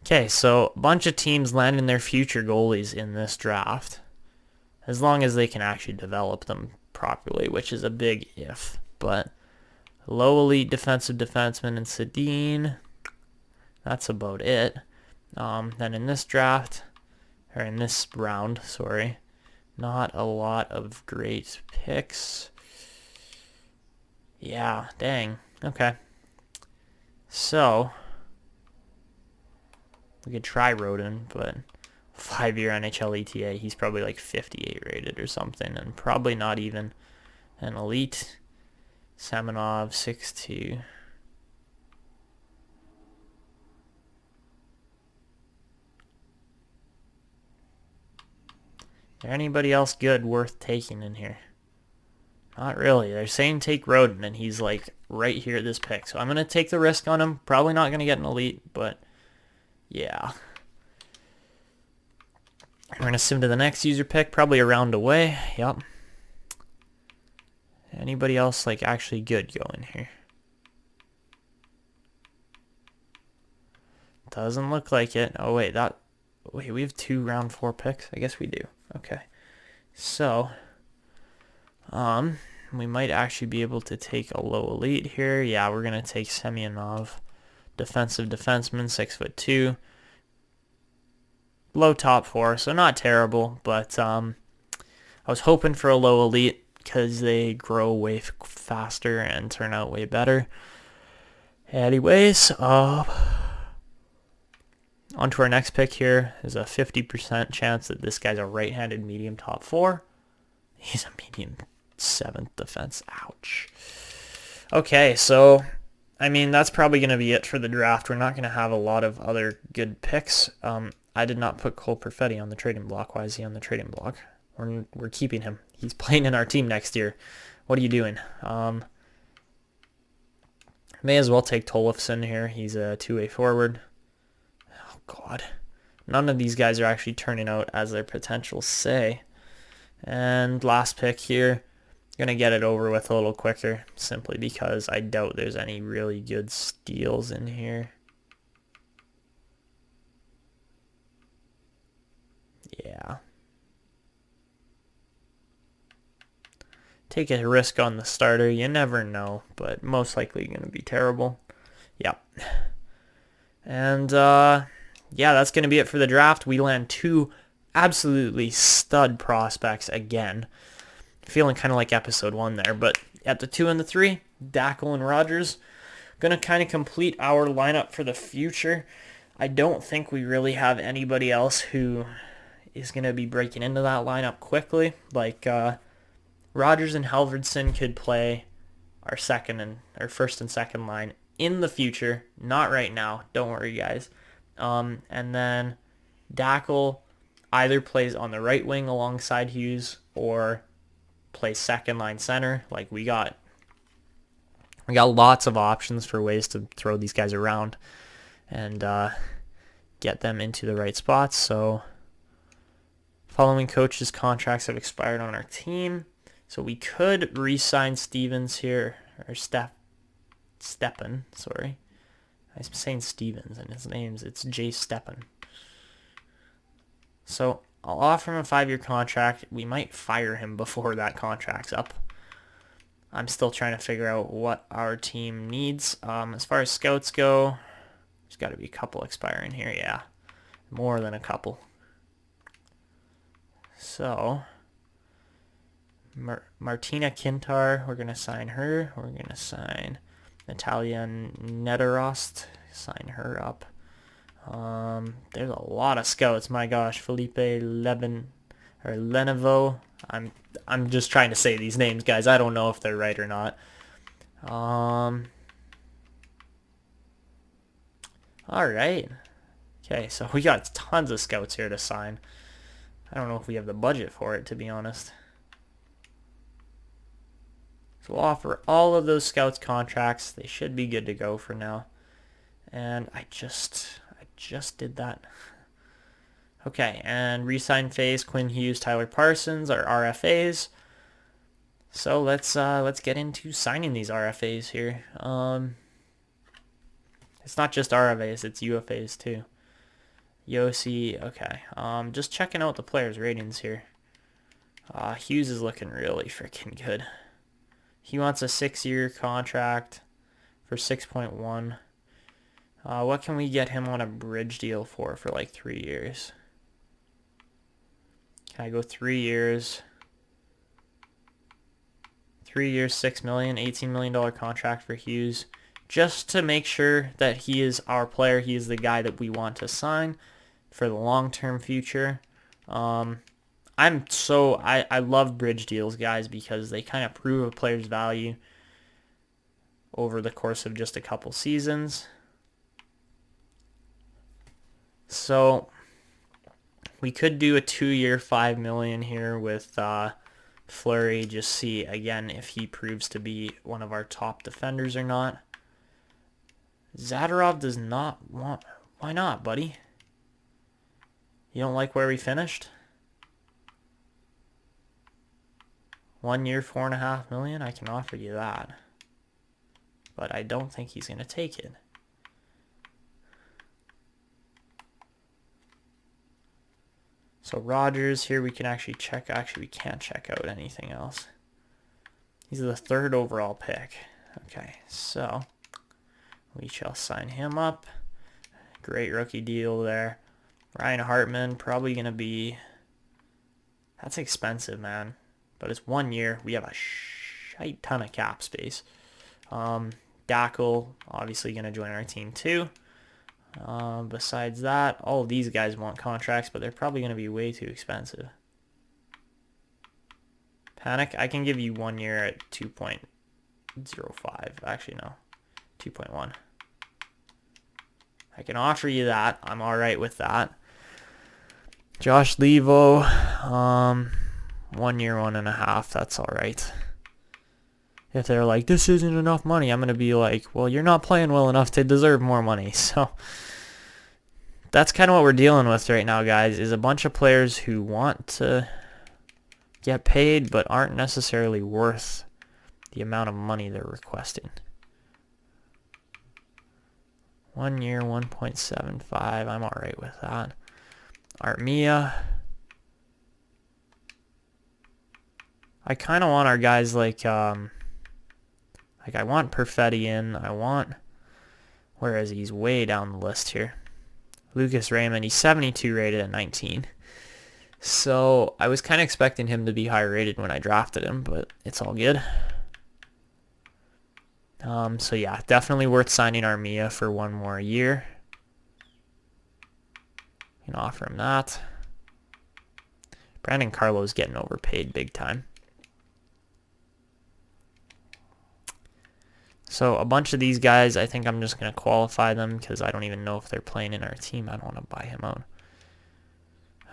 B: Okay, so a bunch of teams landing their future goalies in this draft, as long as they can actually develop them properly, which is a big if. But low elite defensive defenseman in Sedin. That's about it. Then in this draft, or in this round, sorry, not a lot of great picks. Yeah, dang. Okay. So, we could try Rodin, but 5-year NHL ETA, he's probably like 58 rated or something, and probably not even an elite. Semenov, 6'2". Is there anybody else good worth taking in here? Not really. They're saying take Roden, and he's like right here at this pick. So I'm going to take the risk on him. Probably not going to get an elite, but yeah. We're going to sim to the next user pick, probably a round away. Yep. Anybody else like actually good going here? Doesn't look like it. Oh wait, we have 2 round 4 picks. I guess we do. Okay. So, we might actually be able to take a low elite here. Yeah, we're gonna take Semyonov, defensive defenseman, 6'2", low top 4, so not terrible. But I was hoping for a low elite because they grow way faster and turn out way better. Anyways, on to our next pick here. There's a 50% chance that this guy's a right-handed medium top 4. He's a medium 7th defense. Ouch. Okay, so, I mean, that's probably going to be it for the draft. We're not going to have a lot of other good picks. I did not put Cole Perfetti on the trading block. Why is he on the trading block? We're keeping him. He's playing in our team next year. What are you doing? May as well take Tollefson here. He's a 2-way forward. Oh, God. None of these guys are actually turning out as their potential say. And last pick here. Going to get it over with a little quicker, simply because I doubt there's any really good steals in here. Yeah. Take a risk on the starter. You never know, but most likely going to be terrible. Yep. And, yeah, that's going to be it for the draft. We land 2 absolutely stud prospects again. Feeling kind of like episode 1 there, but at the 2 and the 3, Dackel and Rogers. Going to kind of complete our lineup for the future. I don't think we really have anybody else who is going to be breaking into that lineup quickly. Like, Rogers and Halvardson could play our first and second line in the future. Not right now. Don't worry, guys. And then Dackel either plays on the right wing alongside Hughes or plays second line center. Like, we got lots of options for ways to throw these guys around and get them into the right spots. So following coaches' contracts have expired on our team. So we could re-sign Stevens here, or Steppen, sorry. I'm saying Stevens, and it's Jay Steppen. So I'll offer him a 5-year contract. We might fire him before that contract's up. I'm still trying to figure out what our team needs. As far as scouts go, there's got to be a couple expiring here. Yeah, more than a couple. So Martina Kintar, we're going to sign her. We're going to sign Natalia Nederost, sign her up. There's a lot of scouts. My gosh, Felipe Lenovo. I'm just trying to say these names, guys. I don't know if they're right or not. All right. Okay, so we got tons of scouts here to sign. I don't know if we have the budget for it, to be honest. So we'll offer all of those scouts contracts. They should be good to go for now. And I just did that. Okay, and re-sign phase, Quinn Hughes, Tyler Parsons, our RFAs. So let's get into signing these RFAs here. It's not just RFAs, it's UFAs too. Yossi, okay. Just checking out the players' ratings here. Hughes is looking really freaking good. He wants a 6-year contract for 6.1. What can we get him on a bridge deal for like 3 years? Can I go 3 years? 3 years, $6 million, $18 million contract for Hughes, just to make sure that he is our player. He is the guy that we want to sign for the long-term future. I love bridge deals, guys, because they kind of prove a player's value over the course of just a couple seasons. So we could do a 2-year $5 million here with Fleury, just see again if he proves to be one of our top defenders or not. Zadorov does not want... Why not, buddy? You don't like where we finished? 1 year, $4.5 million? I can offer you that. But I don't think he's going to take it. So Rogers, here we can actually check. Actually, we can't check out anything else. He's the 3rd overall pick. Okay, so we shall sign him up. Great rookie deal there. Ryan Hartman, probably going to be... That's expensive, man. But it's 1 year. We have a shite ton of cap space. Dackel, obviously going to join our team too. Besides that, all of these guys want contracts, but they're probably going to be way too expensive. Panic, I can give you 1 year at 2.05. Actually, no. 2.1. I can offer you that. I'm alright with that. Josh Levo, 1 year, 1.5. That's alright. If they're like, this isn't enough money, I'm going to be like, well, you're not playing well enough to deserve more money. So that's kind of what we're dealing with right now, guys, is a bunch of players who want to get paid but aren't necessarily worth the amount of money they're requesting. 1 year, 1.75. I'm all right with that. Armia. I kind of want our guys like I want Perfetti in. I want, where is he? He's way down the list here. Lucas Raymond, he's 72 rated at 19. So I was kind of expecting him to be higher rated when I drafted him, but it's all good. So yeah, definitely worth signing Armia for 1 more year. You can offer him that. Brandon Carlo's getting overpaid big time. So a bunch of these guys, I think I'm just going to qualify them because I don't even know if they're playing in our team. I don't want to buy him out.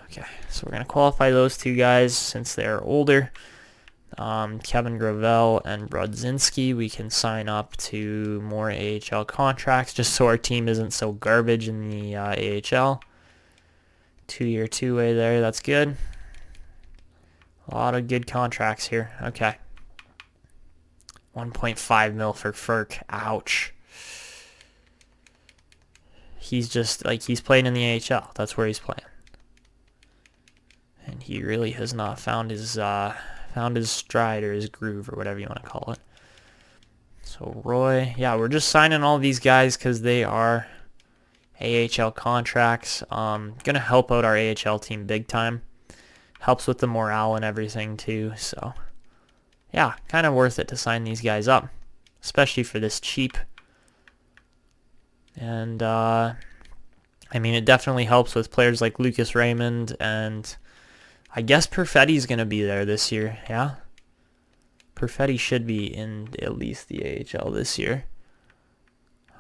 B: Okay, so we're going to qualify those 2 guys since they're older. Kevin Gravel and Brodzinski, we can sign up to more AHL contracts just so our team isn't so garbage in the AHL. 2-year, 2-way there, that's good. A lot of good contracts here. Okay. 1.5 mil for Ferk. Ouch. He's just, like, he's playing in the AHL. That's where he's playing. And he really has not found his stride or his groove or whatever you want to call it. So Roy, yeah, we're just signing all these guys because they are AHL contracts. Gonna help out our AHL team big time. Helps with the morale and everything too, so yeah, kind of worth it to sign these guys up, especially for this cheap. And I mean, it definitely helps with players like Lucas Raymond, and I guess Perfetti's going to be there this year, yeah? Perfetti should be in at least the AHL this year.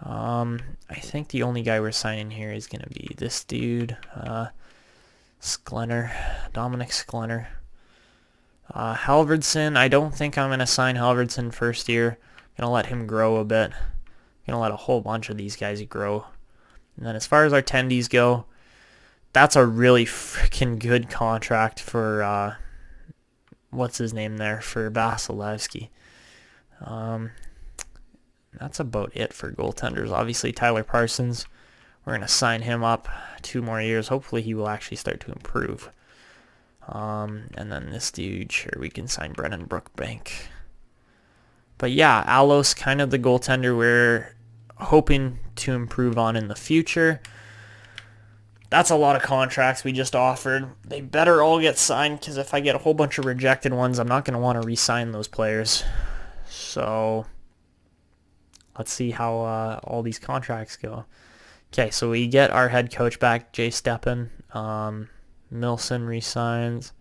B: I think the only guy we're signing here is going to be this dude, Sklenar, Dominic Sklenar. Halvardson, I don't think I'm going to sign Halvardson first year. I'm going to let him grow a bit. I'm going to let a whole bunch of these guys grow. And then as far as our tendies go, that's a really freaking good contract for, what's his name there, for Vasilevsky. That's about it for goaltenders. Obviously, Tyler Parsons, we're going to sign him up 2 more years. Hopefully, he will actually start to improve. And then this dude, sure, we can sign Brennan Brookbank. But yeah, Alos, kind of the goaltender we're hoping to improve on in the future. That's a lot of contracts we just offered. They better all get signed, because if I get a whole bunch of rejected ones, I'm not going to want to re-sign those players. So let's see how all these contracts go. Okay, so we get our head coach back, Jay Steppen. Milson resigns.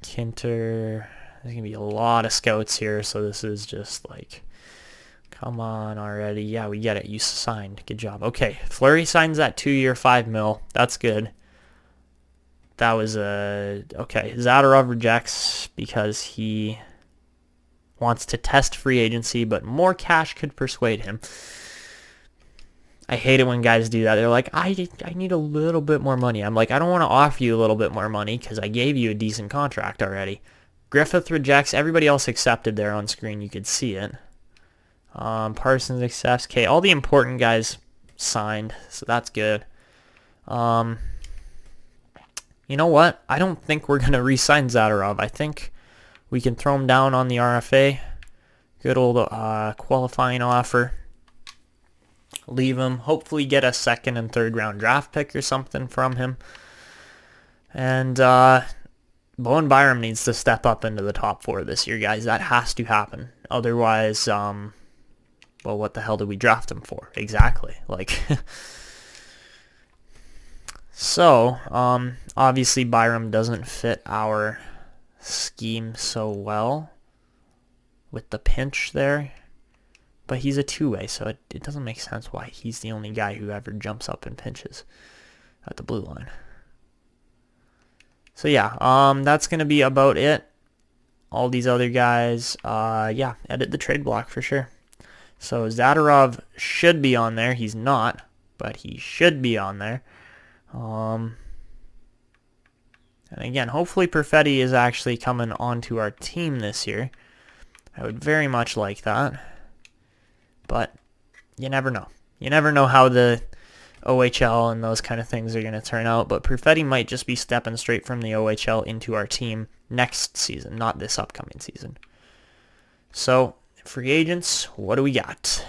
B: Kinter. There's going to be a lot of scouts here, so this is just like, come on already. Yeah, we get it. You signed. Good job. Okay, Fleury signs that 2-year, $5 million. That's good. That was a... Okay, Zadorov rejects because he wants to test free agency, but more cash could persuade him. I hate it when guys do that. They're like, I need a little bit more money. I'm like, I don't want to offer you a little bit more money because I gave you a decent contract already. Griffith rejects. Everybody else accepted there on screen. You could see it. Parsons accepts. Okay, all the important guys signed, so that's good. You know what? I don't think we're going to re-sign Zadorov. I think we can throw him down on the RFA. Good old qualifying offer. Leave him. Hopefully get a second and third round draft pick or something from him. And Bowen Byram needs to step up into the top 4 this year, guys. That has to happen. Otherwise, well, what the hell did we draft him for? Exactly. Like... So, obviously Byram doesn't fit our scheme so well with the pinch there, but he's a two-way, so it doesn't make sense why he's the only guy who ever jumps up and pinches at the blue line. So yeah, that's going to be about it. All these other guys, yeah, edit the trade block for sure. So Zadorov should be on there. He's not, but he should be on there. And again, hopefully Perfetti is actually coming onto our team this year. I would very much like that. But you never know. You never know how the OHL and those kind of things are going to turn out. But Perfetti might just be stepping straight from the OHL into our team next season, not this upcoming season. So, free agents, what do we got?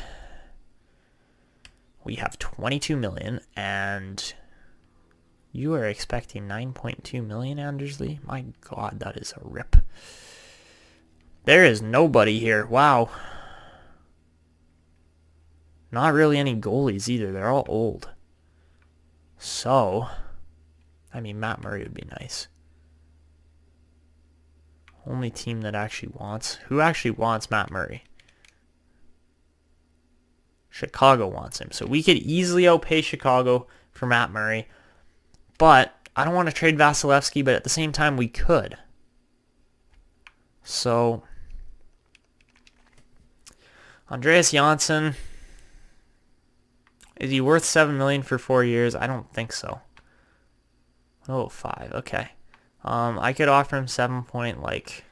B: We have $22 million, and... You are expecting $9.2 million, Andersley? My God, that is a rip. There is nobody here. Wow. Not really any goalies either. They're all old. So, I mean, Matt Murray would be nice. Only team that actually wants... Who actually wants Matt Murray? Chicago wants him. So we could easily outpay Chicago for Matt Murray. But I don't want to trade Vasilevsky, but at the same time, we could. So, Andreas Janssen, is he worth $7 million for 4 years? I don't think so. Oh, 5. Okay. I could offer him 7 point, like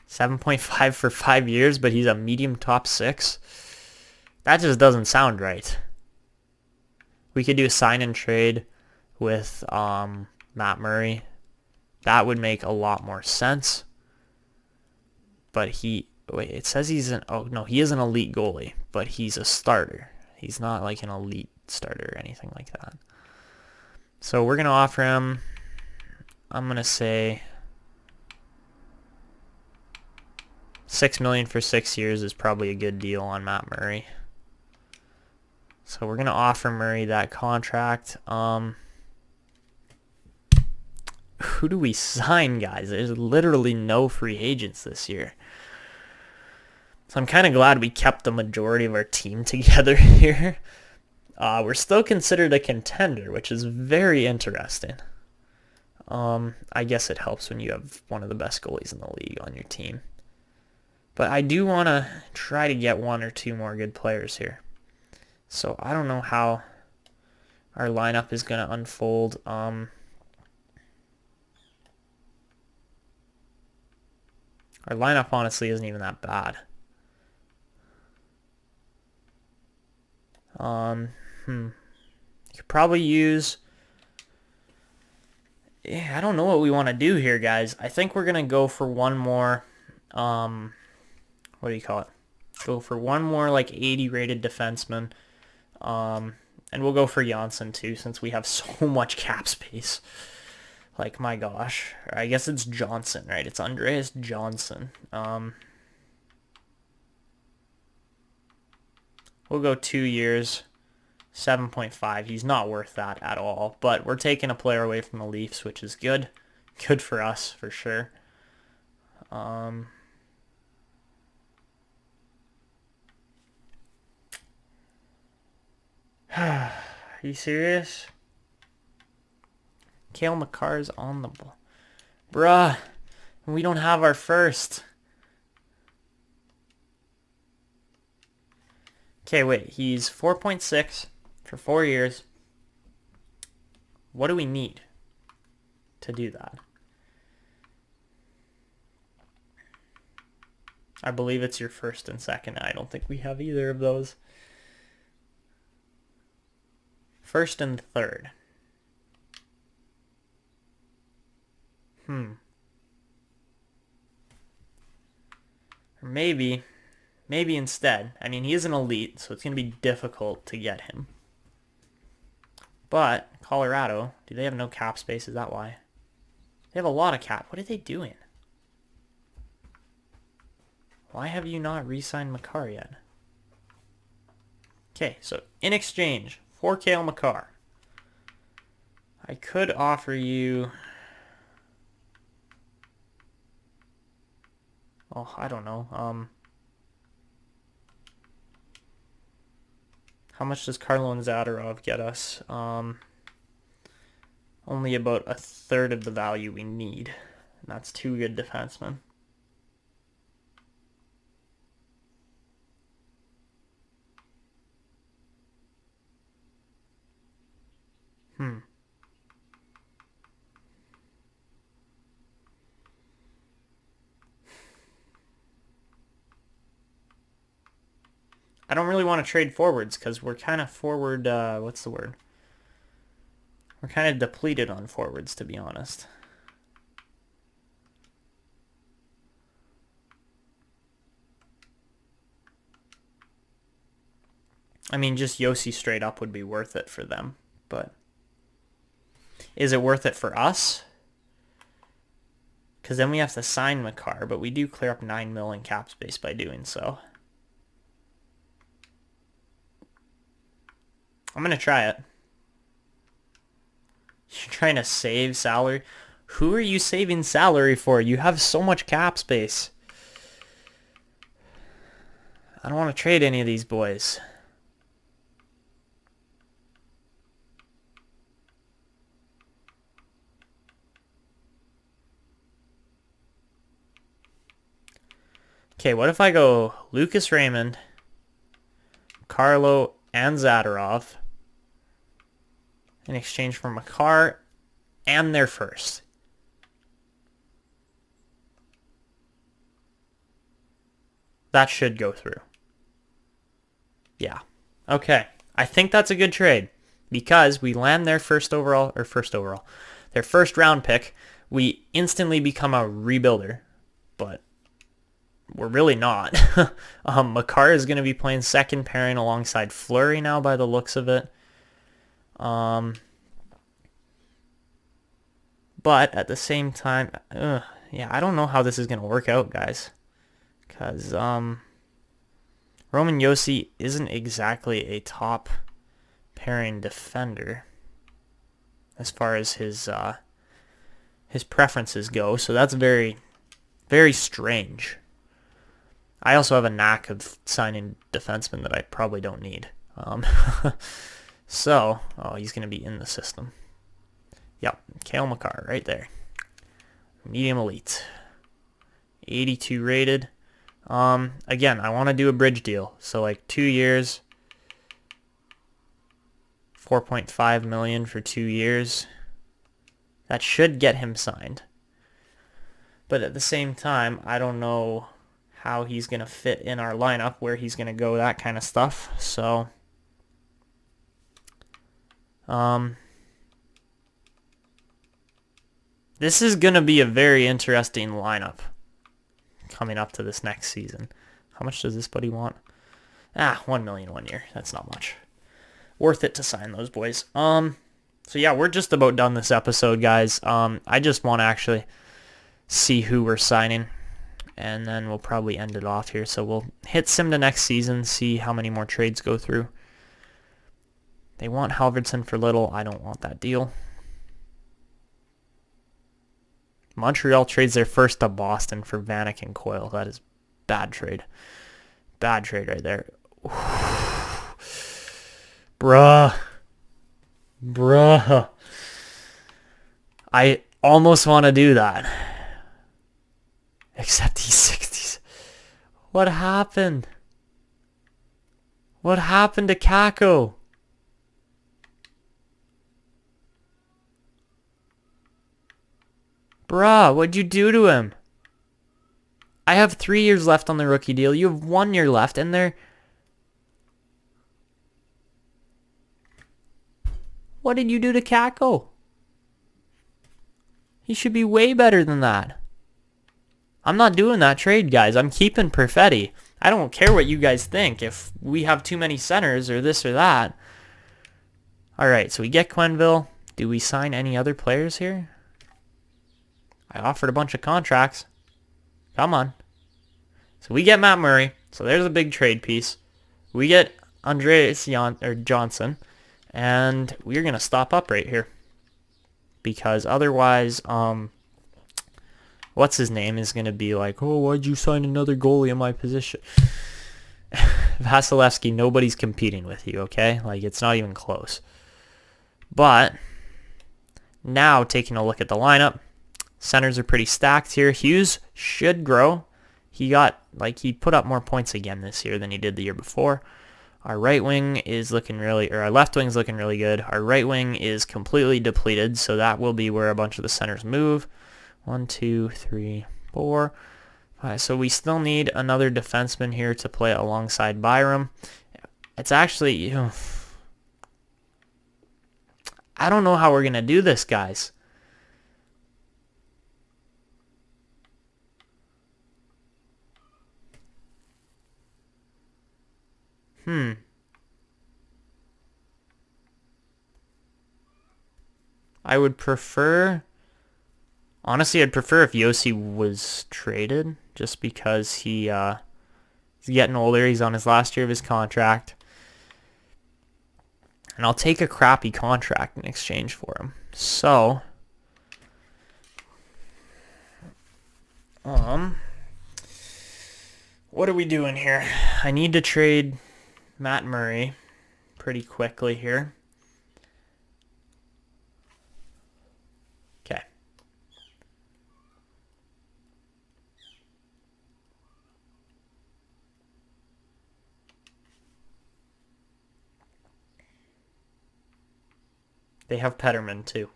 B: 7.5 for 5 years, but he's a medium top 6. That just doesn't sound right. We could do a sign and trade with Matt Murray. That would make a lot more sense. But wait, it says he's he is an elite goalie, but he's a starter. He's not like an elite starter or anything like that. So we're going to offer him, I'm going to say $6 million for 6 years is probably a good deal on Matt Murray. So we're going to offer Murray that contract. Who do we sign, guys? There's literally no free agents this year. So I'm kind of glad we kept the majority of our team together here. We're still considered a contender, which is very interesting. I guess it helps when you have one of the best goalies in the league on your team. But I do want to try to get 1 or 2 more good players here. So I don't know how our lineup is going to unfold. Our lineup honestly isn't even that bad. You could probably use... Yeah, I don't know what we want to do here, guys. I think we're going to go for one more... what do you call it? Go for one more like 80 rated defenseman. And we'll go for Janssen too, since we have so much cap space. Like, my gosh. I guess it's Johnson, right? It's Andreas Johnson. We'll go 2 years, 7.5. He's not worth that at all. But we're taking a player away from the Leafs, which is good. Good for us, for sure. Are you serious? Cale Makar's on the ball. Bruh. We don't have our first. Okay, wait. He's 4.6 for 4 years. What do we need to do that? I believe it's your first and second. I don't think we have either of those. First and third. Or maybe instead. I mean, he is an elite, so it's going to be difficult to get him. But Colorado, do they have no cap space? Is that why? They have a lot of cap. What are they doing? Why have you not re-signed Makar yet? Okay, so in exchange for Cale Makar, I could offer you... Oh, I don't know. How much does Carlo and Zadorov get us? Only about a third of the value we need. And that's 2 good defensemen. I don't really want to trade forwards because we're kind of forward, what's the word? We're kind of depleted on forwards, to be honest. I mean, just Yossi straight up would be worth it for them, but is it worth it for us? Because then we have to sign Makar, but we do clear up 9 mil in cap space by doing so. I'm going to try it. You're trying to save salary? Who are you saving salary for? You have so much cap space. I don't want to trade any of these boys. Okay, what if I go Lucas Raymond, Carlo, and Zadorov in exchange for Makar and their first? That should go through. Yeah. Okay. I think that's a good trade because we land their their first round pick. We instantly become a rebuilder, but we're really not. Makar is going to be playing second pairing alongside Fleury now by the looks of it. But at the same time, yeah, I don't know how this is going to work out, guys. Because Roman Josi isn't exactly a top pairing defender as far as his preferences go. So that's very, very strange. I also have a knack of signing defensemen that I probably don't need. So, he's going to be in the system. Yep, Cale Makar right there. Medium elite. 82 rated. Again, I want to do a bridge deal. So like 2 years. 4.5 million for 2 years. That should get him signed. But at the same time, I don't know how he's going to fit in our lineup, where he's going to go, that kind of stuff. So, this is going to be a very interesting lineup coming up to this next season. How much does this buddy want? 1 million 1 year. That's not much. Worth it to sign those boys. So yeah, we're just about done this episode, guys. I just want to actually see who we're signing, and then we'll probably end it off here. So we'll hit sim to next season, see how many more trades go through. They want Halverson for little. I don't want that deal. Montreal trades their first to Boston for Vanek and Coyle. That is bad trade. Bad trade right there. Bruh. Bruh. I almost want to do that. Except he's 60s. What happened? What happened to Kako? Bruh, what'd you do to him? I have 3 years left on the rookie deal. You have 1 year left, and they're... What did you do to Kako? He should be way better than that. I'm not doing that trade, guys. I'm keeping Perfetti. I don't care what you guys think. If we have too many centers or this or that. Alright, so we get Quenneville. Do we sign any other players here? I offered a bunch of contracts. Come on. So we get Matt Murray. So there's a big trade piece. We get Andreas Johnson. And we're going to stop up right here. Because otherwise, what's his name is going to be like, oh, why'd you sign another goalie in my position? Vasilevsky, nobody's competing with you, okay? Like, it's not even close. But now taking a look at the lineup, centers are pretty stacked here. Hughes should grow. He put up more points again this year than he did the year before. Our right wing is looking our left wing is looking really good. Our right wing is completely depleted, so that will be where a bunch of the centers move. 1, 2, 3, 4, 5. So we still need another defenseman here to play alongside Byram. It's actually, I don't know how we're going to do this, guys. I would prefer... Honestly, I'd prefer if Yossi was traded, just because he's getting older. He's on his last year of his contract. And I'll take a crappy contract in exchange for him. So, what are we doing here? I need to trade Matt Murray pretty quickly here. Okay. They have Petterman too.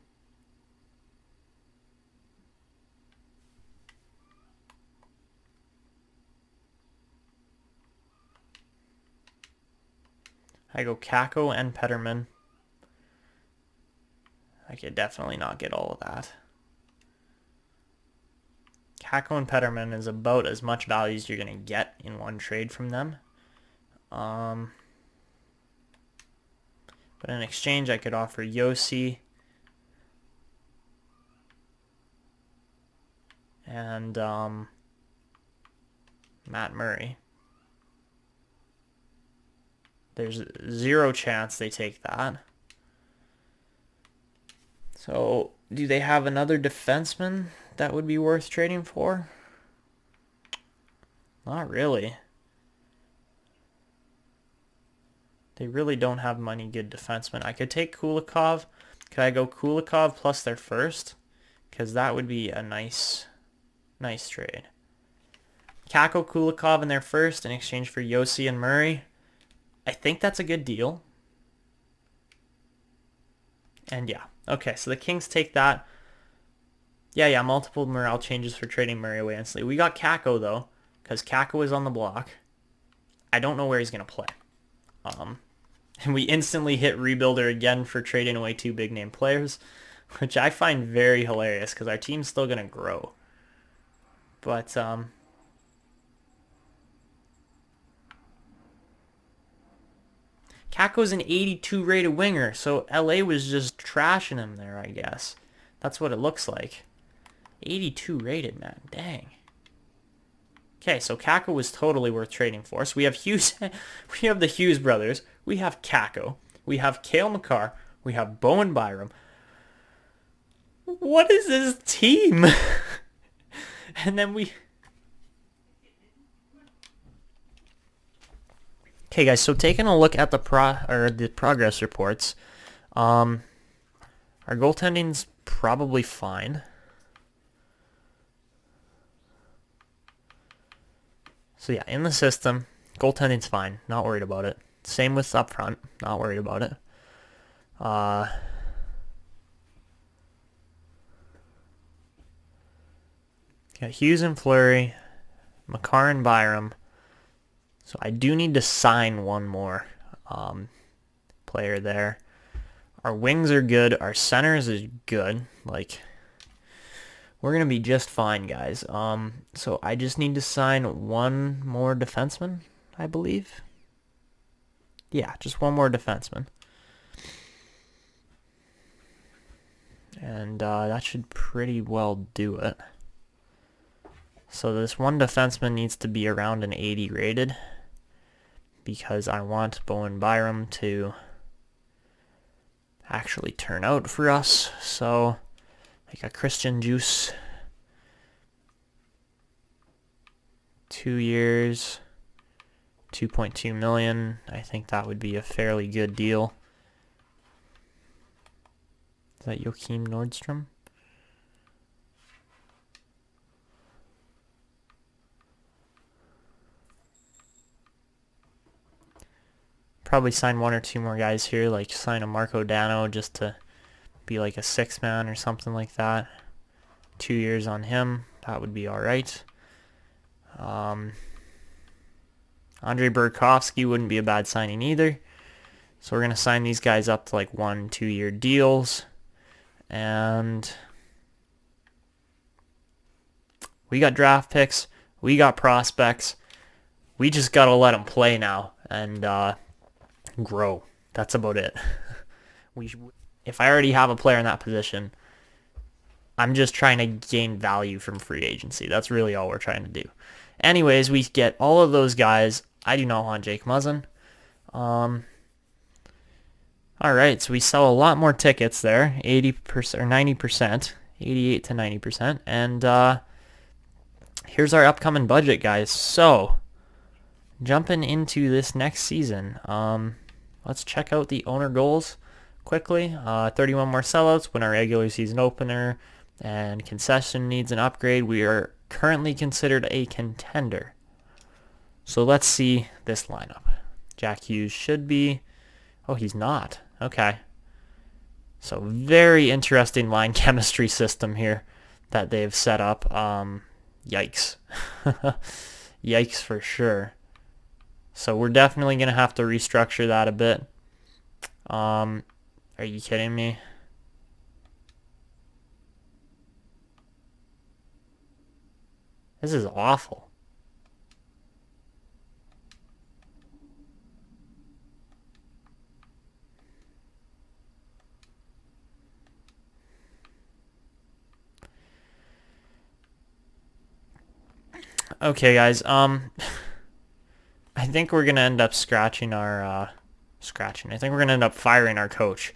B: I go Kako and Petterman. I could definitely not get all of that. Kako and Petterman is about as much value as you're going to get in one trade from them. But in exchange, I could offer Yossi and Matt Murray. There's zero chance they take that. So, do they have another defenseman that would be worth trading for? Not really. They really don't have many good defensemen. I could take Kulikov. Could I go Kulikov plus their first? Because that would be a nice trade. Kako, Kulikov in their first in exchange for Yossi and Murray. I think that's a good deal. And yeah. Okay, so the Kings take that. Yeah, multiple morale changes for trading Murray away instantly. We got Kako, though, because Kako is on the block. I don't know where he's going to play. And we instantly hit Rebuilder again for trading away 2 big-name players, which I find very hilarious, because our team's still going to grow. But, Kako's an 82 rated winger, so LA was just trashing him there, I guess. That's what it looks like. 82 rated, man. Dang. Okay, so Kako was totally worth trading for. So we have Hughes. We have the Hughes brothers. We have Kako. We have Cale Makar. We have Bowen Byram. What is this team? And then we... Okay, guys, so taking a look at the progress reports, Our goaltending's probably fine. So yeah, in the system, goaltending's fine. Not worried about it. Same with up front. Not worried about it. Got Hughes and Fleury, Makar and Byram. So I do need to sign one more player there. Our wings are good. Our centers is good. Like, we're going to be just fine, guys. So I just need to sign one more defenseman, I believe. Yeah, just one more defenseman. And that should pretty well do it. So this one defenseman needs to be around an 80 rated, because I want Bowen Byram to actually turn out for us. So like a Christian Juice, 2 years, 2.2 million. I think that would be a fairly good deal. Is that Joachim Nordstrom? Probably sign one or two more guys here, like sign a Marco Dano just to be like a 6-man or something like that. 2 years on him, that would be alright. Andrei Burakovsky wouldn't be a bad signing either. So we're going to sign these guys up to like 1-2 year deals. And we got draft picks. We got prospects. We just got to let them play now and grow. That's about it. If I already have a player in that position, I'm just trying to gain value from free agency. That's really all we're trying to do. Anyways, we get all of those guys. I do not want Jake Muzzin. Alright, so we sell a lot more tickets there. 80% or 90%. 88 to 90%. And here's our upcoming budget, guys. So, jumping into this next season, let's check out the owner goals quickly. 31 more sellouts, win our regular season opener, and concession needs an upgrade. We are currently considered a contender. So let's see this lineup. Jack Hughes should be... Oh, he's not. Okay. So very interesting line chemistry system here that they've set up. Yikes. Yikes for sure. So we're definitely going to have to restructure that a bit. Are you kidding me? This is awful. Okay, guys. I think we're gonna end up scratching our I think we're gonna end up firing our coach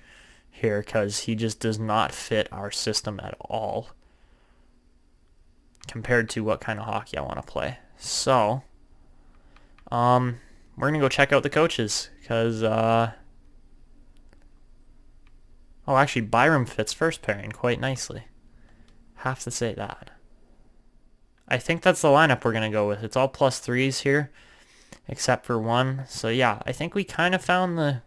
B: here because he just does not fit our system at all compared to what kind of hockey I want to play. So, we're gonna go check out the coaches because oh, actually Byram fits first pairing quite nicely. Have to say that. I think that's the lineup we're going to go with. It's all +3s here, except for one. So yeah, I think we kind of found the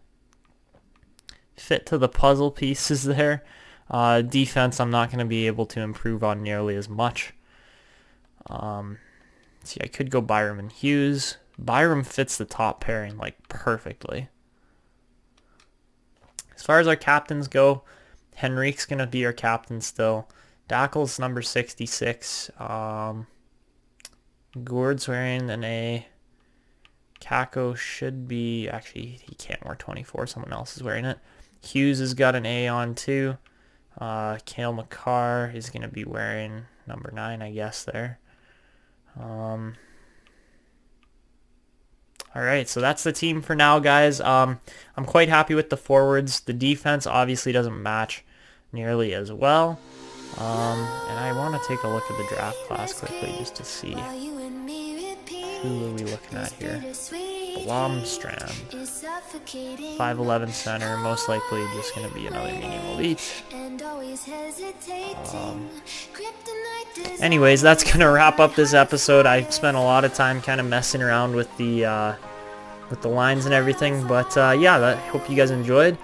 B: fit to the puzzle pieces there. Defense, I'm not going to be able to improve on nearly as much. See, I could go Byram and Hughes. Byram fits the top pairing like perfectly. As far as our captains go, Henrique's going to be our captain still. Dackel's number 66. Gord's wearing an A. Kako should be... Actually, he can't wear 24. Someone else is wearing it. Hughes has got an A on too. Cale Makar is going to be wearing number 9, I guess, there. Alright, so that's the team for now, guys. I'm quite happy with the forwards. The defense obviously doesn't match nearly as well. And I want to take a look at the draft class quickly just to see who are we looking at here. Blomstrand. 5'11" center, most likely just going to be another medium elite. Anyways, that's going to wrap up this episode. I spent a lot of time kind of messing around with the lines and everything, but yeah, I hope you guys enjoyed.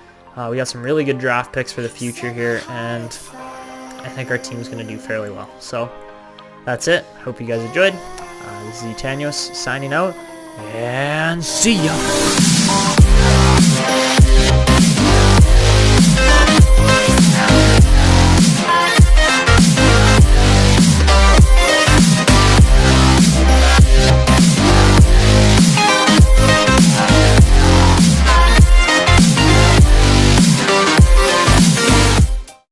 B: We got some really good draft picks for the future here, and I think our team's going to do fairly well. So that's it. Hope you guys enjoyed. This is Etanyos signing out, and see ya.